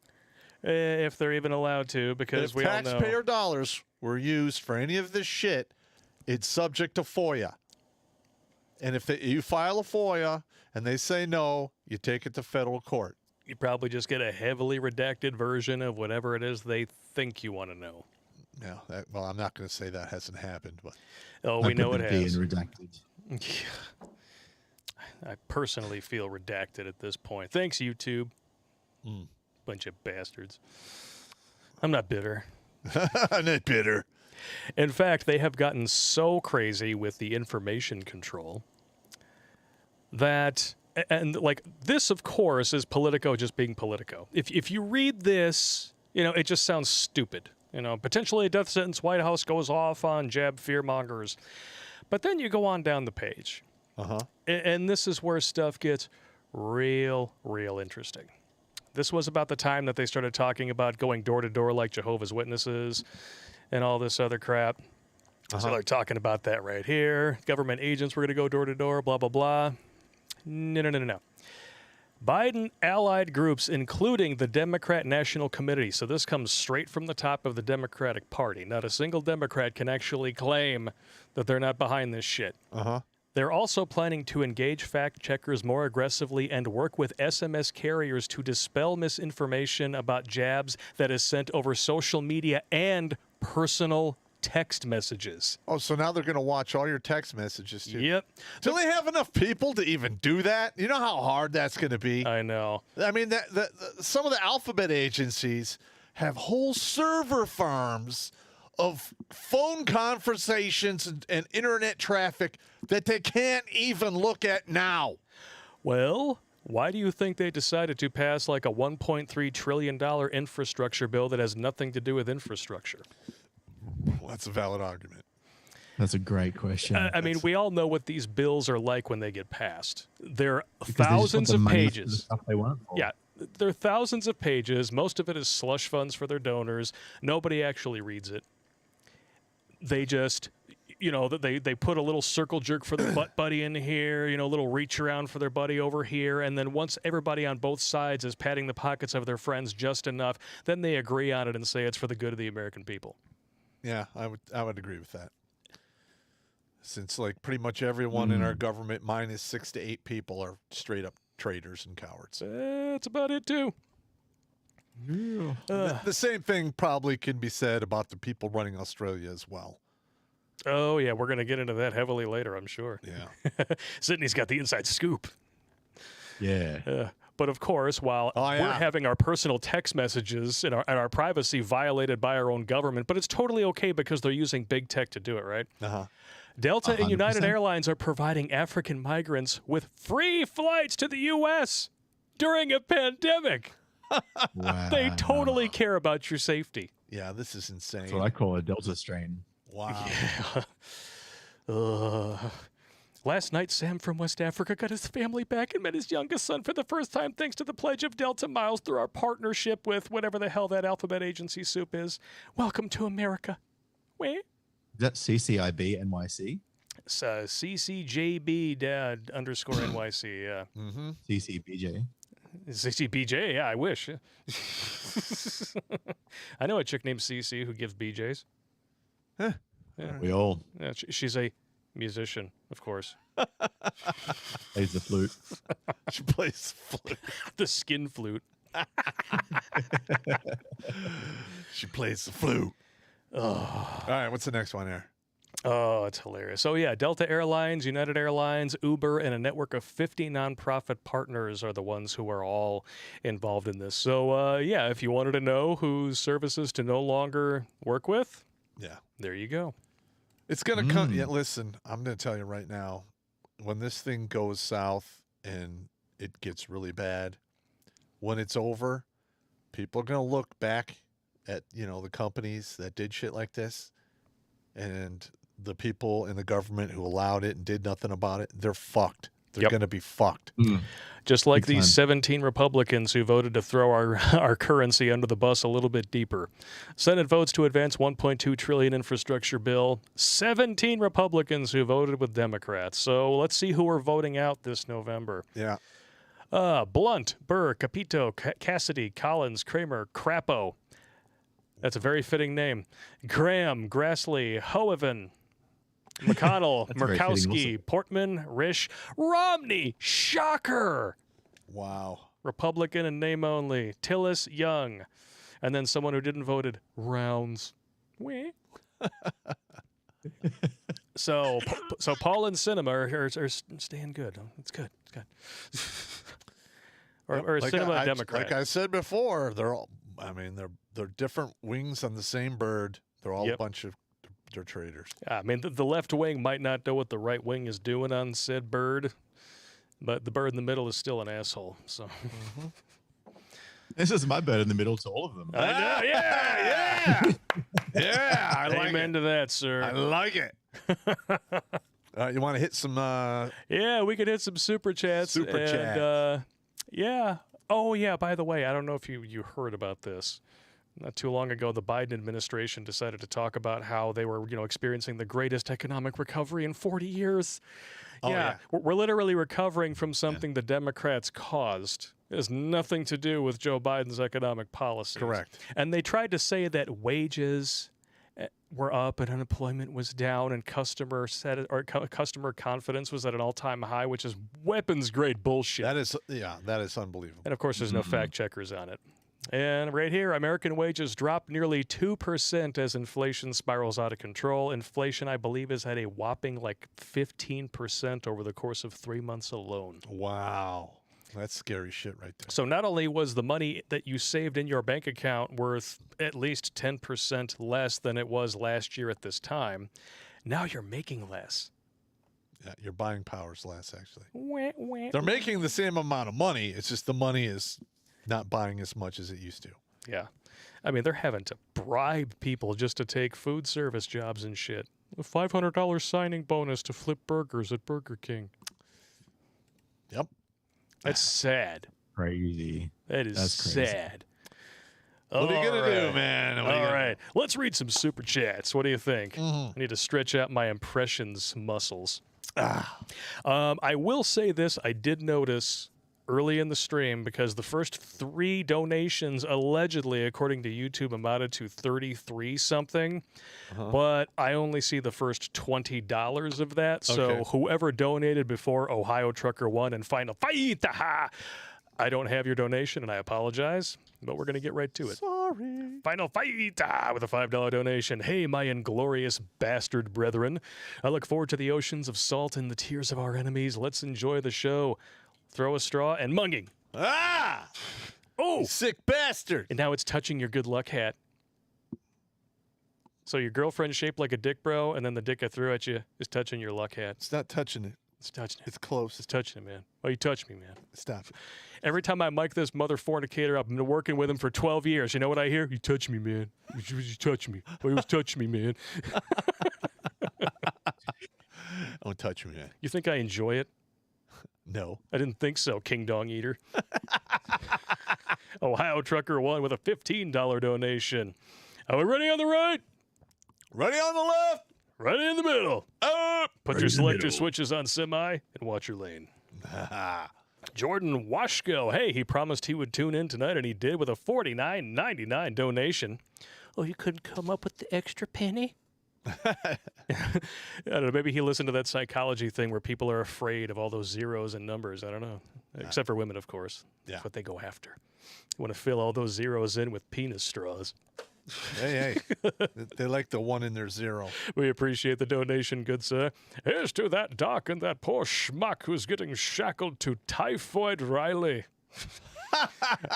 If they're even allowed to, because if we all know taxpayer dollars were used for any of this shit, it's subject to FOIA. And if you file a FOIA and they say no, you take it to federal court. You probably just get a heavily redacted version of whatever it is they think you want to know. Yeah. Well, I'm not going to say that hasn't happened, but we know it being has. redacted. I personally feel redacted at this point. Thanks, YouTube. Bunch of bastards. I'm not bitter. I'm not bitter. In fact, they have gotten so crazy with the information control that, and like this, of course, is Politico just being Politico. If you read this, it just sounds stupid. Potentially a death sentence, White House goes off on jab fearmongers. But then you go on down the page. And this is where stuff gets real interesting. This was about the time that they started talking about going door to door like Jehovah's Witnesses and all this other crap. So they're talking about that right here. Government agents were going to go door to door, blah, blah, blah. No. Biden allied groups, including the Democrat National Committee. So this comes straight from the top of the Democratic Party. Not a single Democrat can actually claim that they're not behind this shit. They're also planning to engage fact-checkers more aggressively and work with SMS carriers to dispel misinformation about jabs that is sent over social media and personal text messages. Oh, so now they're going to watch all your text messages, too. Yep. Do they have enough people to even do that? You know how hard that's going to be? I know. I mean, some of the alphabet agencies have whole server farms of phone conversations and internet traffic that they can't even look at now. Well, why do you think they decided to pass like a $1.3 trillion infrastructure bill that has nothing to do with infrastructure? Well, that's a valid argument. That's a great question. I mean, we all know what these bills are like when they get passed. They're Because they just want thousands the of money for the pages. stuff they want for. Yeah, there are thousands of pages. Most of it is slush funds for their donors. Nobody actually reads it. They just, they put a little circle jerk for their butt buddy in here, a little reach around for their buddy over here. And then once everybody on both sides is patting the pockets of their friends just enough, then they agree on it and say it's for the good of the American people. Yeah, I would agree with that. Since like pretty much everyone in our government, minus 6 to 8 people, are straight up traitors and cowards. That's about it too. Yeah. The same thing probably can be said about the people running Australia as well. Oh yeah, we're gonna get into that heavily later, I'm sure. Yeah. Sydney's got the inside scoop. Yeah. But of course, while we're having our personal text messages and our privacy violated by our own government, but it's totally okay because they're using big tech to do it, right? Uh-huh. Delta and 100%. United Airlines are providing African migrants with free flights to the U.S. during a pandemic. Wow. They totally care about your safety. Yeah, this is insane. That's what I call a Delta strain. Wow. Last night, Sam from West Africa got his family back and met his youngest son for the first time thanks to the pledge of Delta miles through our partnership with whatever the hell that alphabet agency soup is. Welcome to America. Wait. Is that CCIB NYC? It's CCJB dad _ NYC, yeah. Mm-hmm. CCBJ. CCBJ, yeah, I wish. I know a chick named CC who gives BJs. Huh. Yeah. We all Yeah, she's a musician, of course. plays the flute. She plays flute. The skin flute. She plays the flute. Oh. All right, what's the next one here? Oh, it's hilarious. So yeah, Delta Airlines, United Airlines, Uber, and a network of 50 nonprofit partners are the ones who are all involved in this. So yeah, if you wanted to know whose services to no longer work with, Yeah. there you go. It's going to come. Yeah, listen, I'm going to tell you right now, when this thing goes south and it gets really bad, when it's over, people are going to look back at, the companies that did shit like this, and the people in the government who allowed it and did nothing about it, they're fucked. They're going to be fucked. Just like Big these time. 17 Republicans who voted to throw our currency under the bus a little bit deeper. Senate votes to advance $1.2 trillion infrastructure bill. 17 Republicans who voted with Democrats. So let's see who are voting out this November. Yeah. Blunt, Burr, Capito, Cassidy, Collins, Kramer, Crapo. That's a very fitting name. Graham, Grassley, Hoeven, McConnell, That's a very fitting Murkowski, Portman, Risch, Romney. Shocker! Wow. Republican and name only. Tillis, Young. And then someone who didn't voted, Rounds. Weh. So Paul and Cinema are staying good. It's good. It's good. or Like Cinema Democrat. Like I said before, they're different wings on the same bird. They're all a bunch of they're traitors. I mean, the left wing might not know what the right wing is doing on said bird, but the bird in the middle is still an asshole. So This is my bird in the middle to all of them. I know, yeah. Yeah, I like Amen it. to that, sir. I like it. You want to hit some? Yeah, we could hit some super chats. Super and, chats. Yeah. Oh, yeah. By the way, I don't know if you heard about this. Not too long ago, the Biden administration decided to talk about how they were, experiencing the greatest economic recovery in 40 years. Oh, yeah. We're literally recovering from something the Democrats caused. It has nothing to do with Joe Biden's economic policies. Correct. And they tried to say that wages were up and unemployment was down and customer confidence was at an all-time high, which is weapons-grade bullshit. That is unbelievable. And of course, there's no fact checkers on it. And right here, American wages dropped nearly 2% as inflation spirals out of control. Inflation, I believe, is at a whopping 15% over the course of 3 months alone. Wow. That's scary shit right there. So not only was the money that you saved in your bank account worth at least 10% less than it was last year at this time, now you're making less. Yeah, your buying power's less, actually. Wah, wah. They're making the same amount of money. It's just the money is not buying as much as it used to. Yeah. I mean, they're having to bribe people just to take food service jobs and shit. A $500 signing bonus to flip burgers at Burger King. Yep. That's sad. Crazy. That is That's crazy. sad. What are you going to do, Alright. man? What are you All gonna right. Let's read some super chats. What do you think? Mhm. I need to stretch out my impressions muscles. I will say this. I did notice early in the stream, because the first 3 donations allegedly, according to YouTube, amounted to 33 something, but I only see the first $20 of that. So Okay. whoever donated before Ohio Trucker 1 and Final Fight, I don't have your donation, and I apologize, but we're going to get right to it. Sorry. Final Fight with a $5 donation. Hey, my inglorious bastard brethren. I look forward to the oceans of salt and the tears of our enemies. Let's enjoy the show. Throw a straw and munging. Ah! Oh! You sick bastard. And now it's touching your good luck hat. So your girlfriend's shaped like a dick, bro, and then the dick I threw at you is touching your luck hat. It's not touching it. It's touching it. It's close. It's touching it, man. Oh, you touched me, man. Stop. Every time I mic this mother fornicator up, I've been working with him for 12 years. You know what I hear? You touch me, man. You touch me. Oh, he was touching me, man. Don't touch me, man. You think I enjoy it? No. I didn't think so, King Dong Eater. Ohio Trucker 1 with a $15 donation. Are we ready on the right? Ready on the left. Ready in the middle. Up. Put Right your in the selector middle. switches on semi and watch your lane. Jordan Washko. Hey, he promised he would tune in tonight, and he did with a $49.99 donation. Oh, you couldn't come up with the extra penny? I don't know. Maybe he listened to that psychology thing where people are afraid of all those zeros and numbers. I don't know. Except for women, of course. Yeah. That's what they go after. You want to fill all those zeros in with penis straws. Hey, they like the 1 in their 0. We appreciate the donation, good sir. Here's to that doc and that poor schmuck who's getting shackled to Typhoid Riley.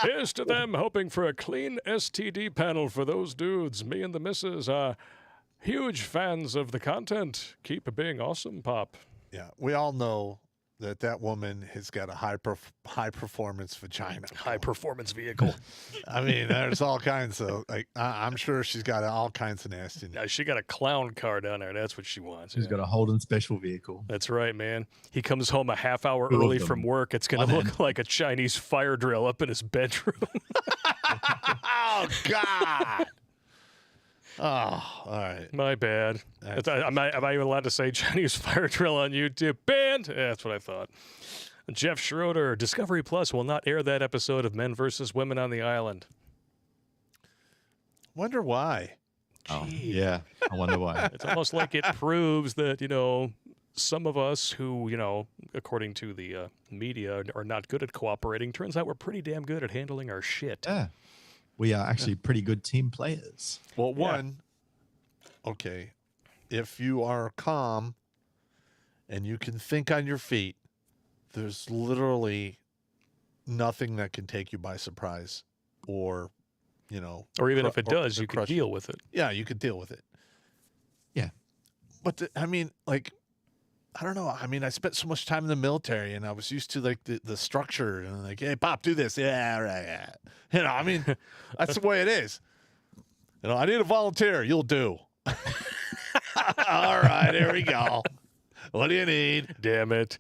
Here's to them hoping for a clean STD panel for those dudes. Me and the missus are huge fans of the content. Keep being awesome, Pop. Yeah, we all know that woman has got a high performance vagina. High performance vehicle. I mean, there's all kinds of I'm sure she's got all kinds of nasty. Now, she got a clown car down there. That's what she wants. She's got a Holden special vehicle. That's right, man. He comes home a half hour Two of early them. from work. It's going to look like a Chinese fire drill up in his bedroom. Oh God. Oh, all right. My bad. Am I even allowed to say Chinese fire drill on YouTube? Banned? Yeah, that's what I thought. Jeff Schroeder, Discovery Plus will not air that episode of Men versus Women on the Island. Wonder why. Oh, yeah. I wonder why. It's almost like it proves that, some of us who, according to the media, are not good at cooperating. Turns out we're pretty damn good at handling our shit. Yeah. We are actually pretty good team players. Well, one, okay, if you are calm and you can think on your feet, there's literally nothing that can take you by surprise or, Or even if it does, or you can crush you. deal with it. Yeah, you could deal with it. Yeah. But I don't know. I mean, I spent so much time in the military, and I was used to the structure, and hey, Pop, do this. Yeah, right. Yeah. I mean, that's the way it is. I need a volunteer. You'll do. All right, here we go. What do you need? Damn it.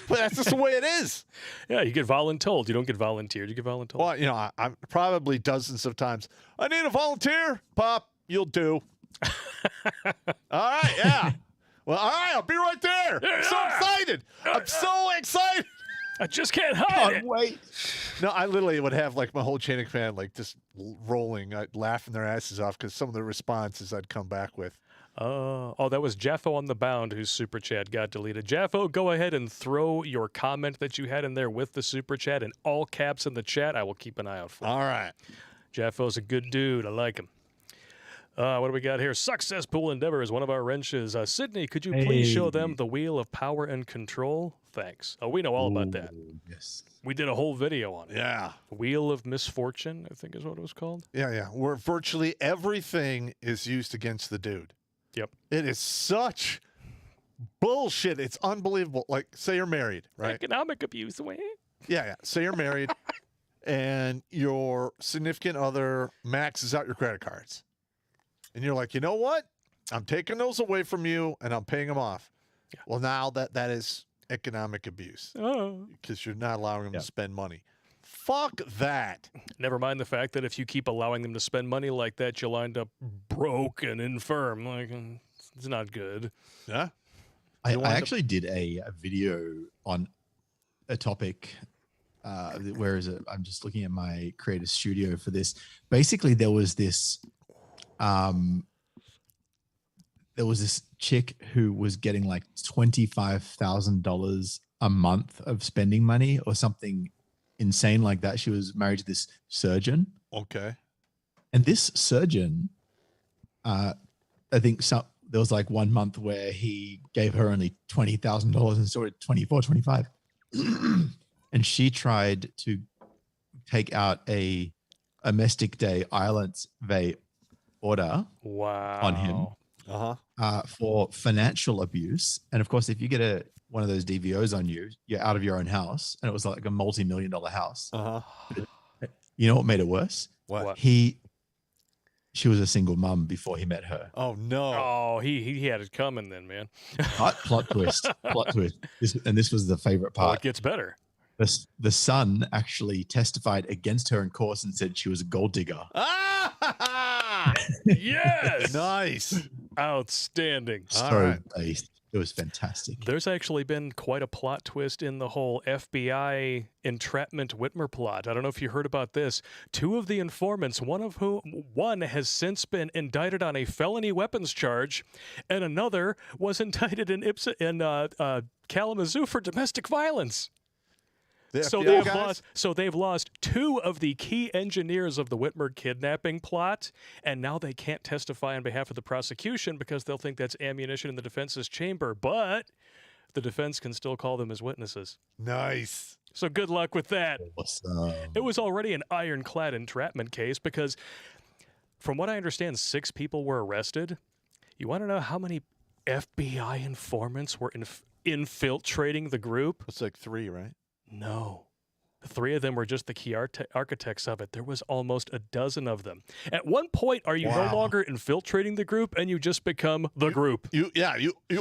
But that's just the way it is. Yeah, you get voluntold. You don't get volunteered. You get voluntold. Well, I'm probably dozens of times. I need a volunteer. Pop, you'll do. All right, yeah. Well, all right, I'll be right there. I'm so excited. I'm so excited. I just can't hide it. Wait. No, I literally would have my whole chain of command just rolling, laughing their asses off because some of the responses I'd come back with. Oh, that was Jaffo on the Bound whose super chat got deleted. Jaffo, go ahead and throw your comment that you had in there with the super chat in all caps in the chat. I will keep an eye out for it. All right. Jaffo's a good dude. I like him. What do we got here? Success Pool Endeavor is one of our wrenches. Sydney, could you please show them the wheel of power and control? Thanks. Oh, we know all about that. Yes. We did a whole video on it. Yeah. Wheel of Misfortune, I think is what it was called. Yeah. Where virtually everything is used against the dude. Yep. It is such bullshit. It's unbelievable. Like, say you're married, right? Economic abuse. Yeah. Say you're married and your significant other maxes out your credit cards. And you're like, you know what? I'm taking those away from you and I'm paying them off. Yeah. Well, now that is economic abuse Oh. because you're not allowing them Yeah. to spend money. Fuck that. Never mind the fact that if you keep allowing them to spend money like that, you'll end up broke and infirm. Like, it's not good. Yeah. I You wind up- actually did a video on a topic. Where is it? I'm just looking at my creative studio for this. Basically, there was this chick who was getting like $25,000 a month of spending money or something insane like that. She was married to this surgeon. Okay. And this surgeon, I think there was like 1 month where he gave her only $20,000 and sort of 24, 25. And she tried to take out a domestic day islands order Wow. on him for financial abuse. And of course, if you get one of those DVOs on you, you're out of your own house. And it was like a multi-million-dollar house. You know what made it worse? What? She was a single mum before he met her. Oh no. Oh, he had it coming then, man. Plot twist. This was the favorite Oh, it part. gets better. The son actually testified against her in court and said she was a gold digger. Yes. Nice. Outstanding. All So right. based. It was fantastic. There's actually been quite a plot twist in the whole FBI entrapment Whitmer plot. I don't know if you heard about this. Two of the informants, one has since been indicted on a felony weapons charge, and another was indicted in Kalamazoo for domestic violence. The So FBI they've guys? lost two of the key engineers of the Whitmer kidnapping plot, and now they can't testify on behalf of the prosecution because they'll think that's ammunition in the defense's chamber. But the defense can still call them as witnesses. Nice. So good luck with that. Awesome. It was already an ironclad entrapment case because, from what I understand, 6 people were arrested. You want to know how many FBI informants were infiltrating the group? It's like 3, right? No. 3 of them were just the key architects of it. There was almost a dozen of them. At one point, are you no longer infiltrating the group and you just become the group? You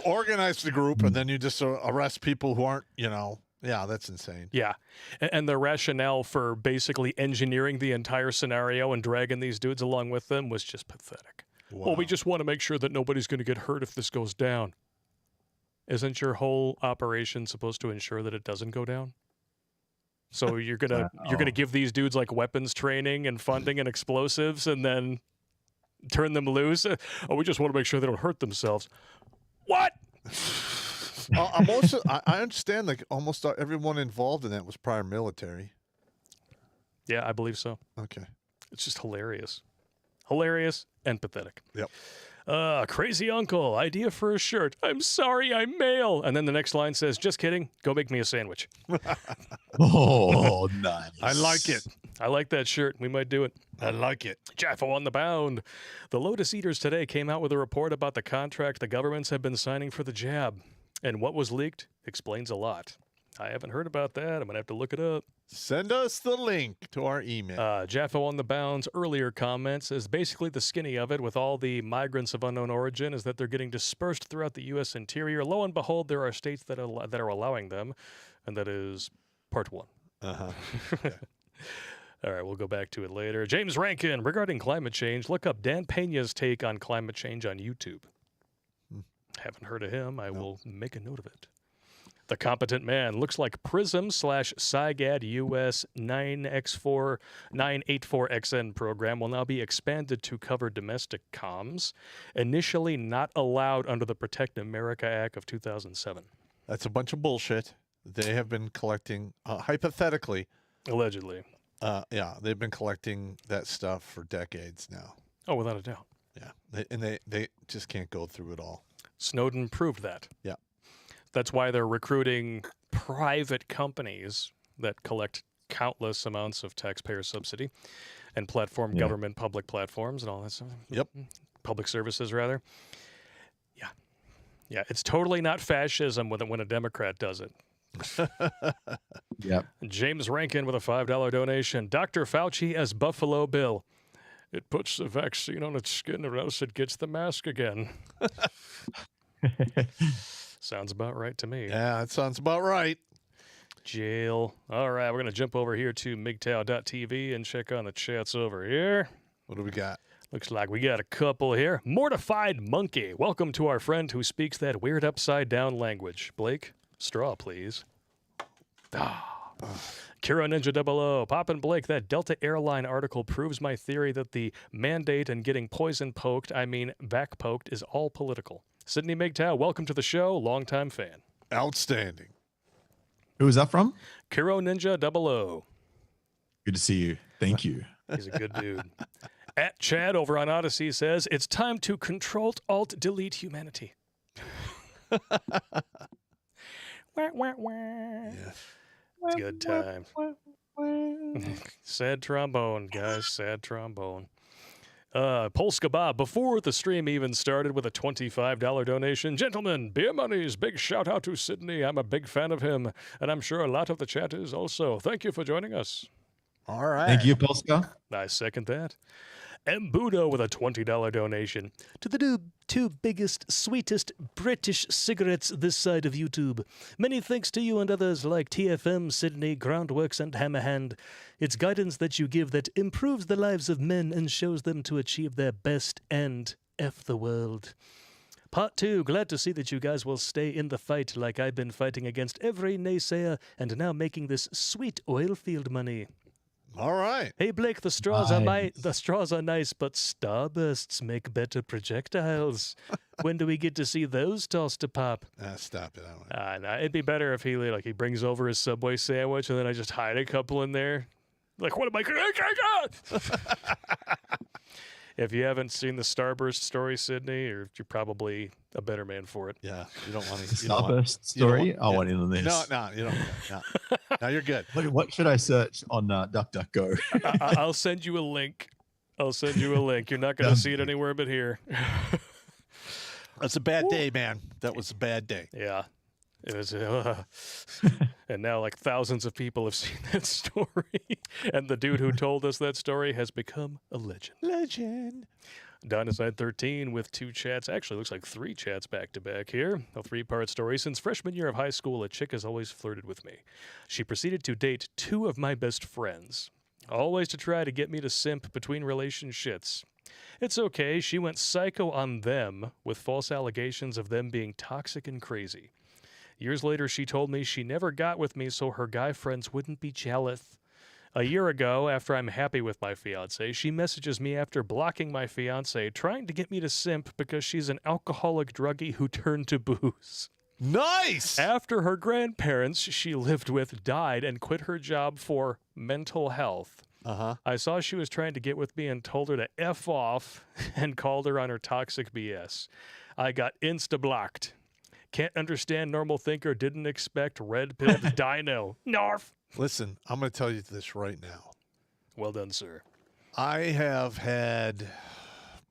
organize the group and then you just arrest people who aren't, yeah, that's insane. Yeah. And the rationale for basically engineering the entire scenario and dragging these dudes along with them was just pathetic. Wow. Well, we just want to make sure that nobody's going to get hurt if this goes down. Isn't your whole operation supposed to ensure that it doesn't go down? So you're gonna give these dudes like weapons training and funding and explosives, and then turn them loose. We just want to make sure they don't hurt themselves. What? I understand like almost everyone involved in that was prior military. Yeah, I believe so. Okay. It's just hilarious and pathetic. Yep. Crazy uncle, idea for a shirt. I'm sorry, I'm male. And then the next line says, just kidding, go make me a sandwich. Oh, nice. I like it. I like that shirt. We might do it. I like it. Jaffo on the bound. The Lotus Eaters today came out with a report about the contract the governments have been signing for the jab. And what was leaked explains a lot. I haven't heard about that. I'm going to have to look it up. Send us the link to our email. Jaffo on the Bound's earlier comments is basically the skinny of it with all the migrants of unknown origin is that they're getting dispersed throughout the U.S. interior. Lo and behold, there are states that are allowing them, and that is part 1. Uh-huh. All right, we'll go back to it later. James Rankin, regarding climate change, look up Dan Pena's take on climate change on YouTube. Haven't heard of him. I will make a note of it. The Competent Man looks like PRISM/SIGAD US 984XN program will now be expanded to cover domestic comms, initially not allowed under the Protect America Act of 2007. That's a bunch of bullshit. They have been collecting, hypothetically. Allegedly. They've been collecting that stuff for decades now. Oh, without a doubt. Yeah. They just can't go through it all. Snowden proved that. Yeah. That's why they're recruiting private companies that collect countless amounts of taxpayer subsidy and platform government public platforms and all that stuff. Yep. Public services, rather. Yeah. Yeah, it's totally not fascism when a Democrat does it. Yep. James Rankin with a $5 donation. Dr. Fauci as Buffalo Bill. It puts the vaccine on its skin or else it gets the mask again. Sounds about right to me. Yeah, that sounds about right. Jail. All right, we're going to jump over here to MGTOW.tv and check on the chats over here. What do we got? Looks like we got a couple here. Mortified Monkey. Welcome to our friend who speaks that weird upside-down language. Blake, straw, please. Kira Ninja 00. Pop and Blake, that Delta Airline article proves my theory that the mandate and getting poison poked, back poked, is all political. Sydney MGTOW, welcome to the show. Longtime fan. Outstanding. Who was that from? Kiro Ninja 00. Good to see you. Thank you. He's a good dude. At Chad over on Odyssey says, it's time to Control-Alt-Delete humanity. Wah, wah, wah. Yeah. It's good times. Sad trombone, guys. Sad trombone. Polska Bob, before the stream even started with a $25 donation. Gentlemen, beer money's big shout out to Sydney. I'm a big fan of him, and I'm sure a lot of the chat is also. Thank you for joining us. All right. Thank you, Polska. I second that. Mbudo with a $20 donation. To the two biggest, sweetest British cigarettes this side of YouTube. Many thanks to you and others like TFM, Sydney, Groundworks, and Hammerhand. It's guidance that you give that improves the lives of men and shows them to achieve their best and F the world. Part 2, glad to see that you guys will stay in the fight like I've been fighting against every naysayer and now making this sweet oil field money. All right. Hey Blake, the straws are nice, but starbursts make better projectiles. When do we get to see those tossed to Pop? Stop it. Nah, it'd be better if he brings over his Subway sandwich and then I just hide a couple in there. Like, what am I? If you haven't seen the Starburst story, Sydney, you're probably a better man for it. Yeah, you don't want to. Starburst story? I want in on this. No, you don't. No, you're good. What should I search on DuckDuckGo? I'll send you a link. You're not going to see it anywhere but here. That's a bad day, man. That was a bad day. Yeah. It was, and now like thousands of people have seen that story, and the dude who told us that story has become a legend. Legend. Dynaside 13 with 2 chats. Actually, looks like 3 chats back to back here. A 3-part story. Since freshman year of high school, a chick has always flirted with me. She proceeded to date 2 of my best friends, always to try to get me to simp between relationships. It's okay. She went psycho on them with false allegations of them being toxic and crazy. Years later, she told me she never got with me so her guy friends wouldn't be jealous. A year ago, after I'm happy with my fiancé, she messages me after blocking my fiancé, trying to get me to simp because she's an alcoholic druggie who turned to booze. Nice! After her grandparents she lived with died and quit her job for mental health. I saw she was trying to get with me and told her to F off and called her on her toxic BS. I got insta-blocked. Can't understand normal thinker, didn't expect red-pilled dino. Narf. Listen, I'm going to tell you this right now. Well done, sir. I have had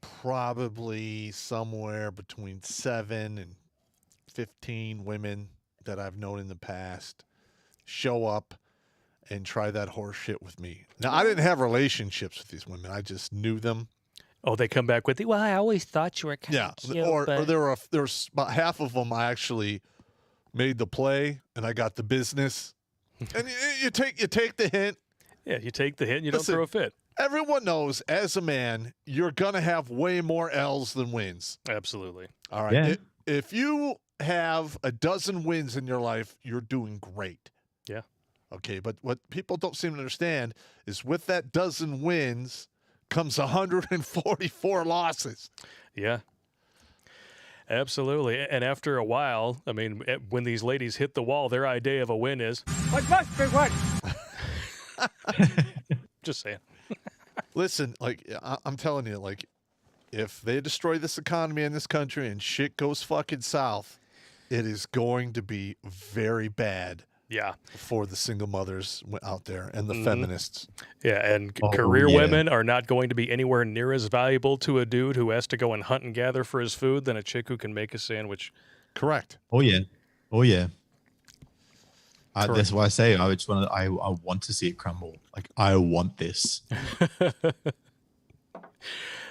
probably somewhere between 7 and 15 women that I've known in the past show up and try that horse shit with me. Now, I didn't have relationships with these women. I just knew them. Oh, they come back with the, well, I always thought you were kind of cute. Or there's about half of them I actually made the play and I got the business. And you take the hint. Yeah, you take the hint and you don't throw a fit. Everyone knows as a man, you're going to have way more L's than wins. Absolutely. All right. Yeah. If you have a dozen wins in your life, you're doing great. Yeah. Okay, but what people don't seem to understand is with that dozen wins comes 144 losses. Yeah. Absolutely. And after a while, I mean, when these ladies hit the wall, their idea of a win is, What must be won? just saying. Listen, like, I'm telling you, like, if they destroy this economy in this country and shit goes fucking south, it is going to be very bad. Yeah. For the single mothers out there and the feminists. Yeah, and career women are not going to be anywhere near as valuable to a dude who has to go and hunt and gather for his food than a chick who can make a sandwich. Correct. Oh yeah. That's why I say I want to see it crumble. Like, I want this.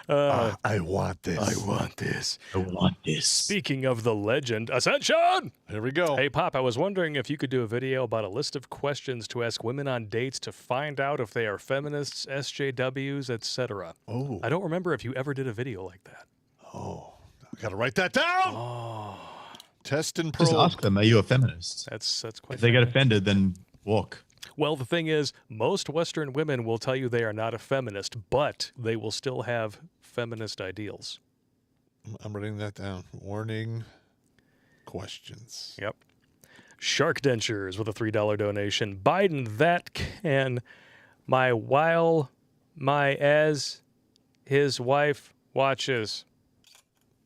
I want this. I want this. I want this. Speaking of the legend, Ascension! Here we go. Hey, Pop, I was wondering if you could do a video about a list of questions to ask women on dates to find out if they are feminists, SJWs, etc. Oh. I don't remember if you ever did a video like that. Oh, I got to write that down. Oh, Test and probe. Just ask them, are you a feminist? that's quite If they get funny. offended, then walk. Well, the thing is, most Western women will tell you they are not a feminist, but they will still have feminist ideals. I'm writing that down. Warning questions. Yep. Shark Dentures with a $3 donation. Biden, that can while my as his wife watches.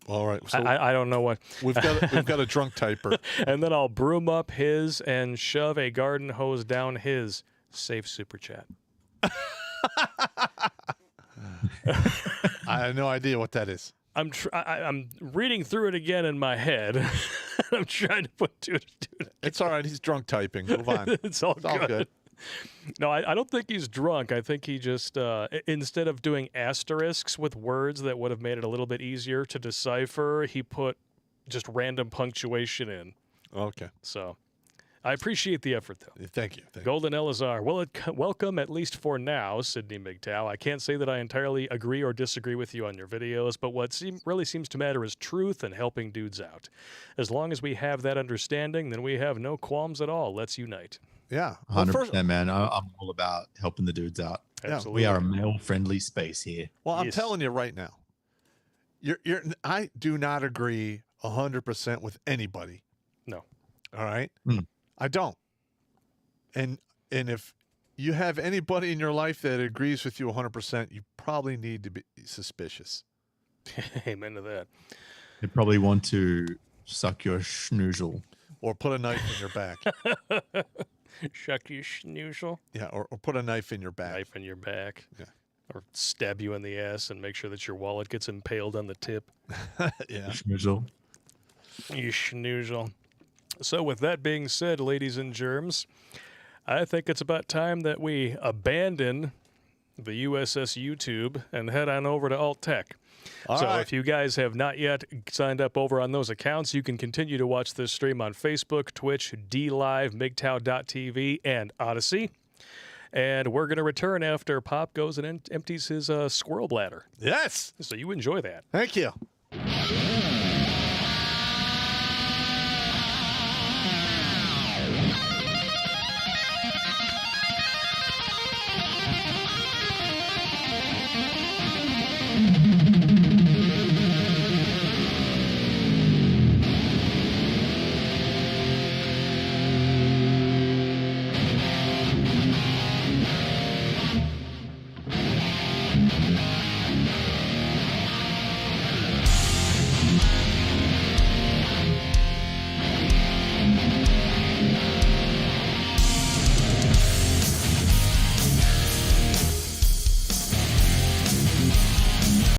All right. So I don't know what. we've got a drunk typer. And then I'll broom up his and shove a garden hose down his. Safe super chat. I have no idea what that is. I'm reading through it again in my head. I'm trying to put two to two. It's all right. He's drunk typing. Move on. It's all all good. good. No, I don't think he's drunk. I think he just, instead of doing asterisks with words that would have made it a little bit easier to decipher, he put just random punctuation in. Okay. So I appreciate the effort, though. Thank you. Thank you. Golden Elazar, well, welcome at least for now, Sydney MGTOW. I can't say that I entirely agree or disagree with you on your videos, but what really seems to matter is truth and helping dudes out. As long as we have that understanding, then we have no qualms at all. Let's unite. Yeah. Well, 100%, man. I'm all about helping the dudes out. Absolutely. We are a male-friendly space here. well, I'm Yes. telling you right now. I do not agree 100% with anybody. No. All right. Hmm. I don't. And if you have anybody in your life that agrees with you 100%, you probably need to be suspicious. Amen to that. They probably want to suck your schnoozle. Or put a knife in your back. Shuck you schnoozle. Yeah, or put a knife in your back. Knife in your back. Yeah. Or stab you in the ass and make sure that your wallet gets impaled on the tip. Yeah. Schnoozle. You schnoozle. So with that being said, ladies and germs, I think it's about time that we abandon the USS YouTube and head on over to Alt Tech. All So right. if you guys have not yet signed up over on those accounts, you can continue to watch this stream on Facebook, Twitch, DLive, MGTOW.tv, and Odyssey. And we're going to return after Pop goes and empties his squirrel bladder. Yes. So you enjoy that. Thank you.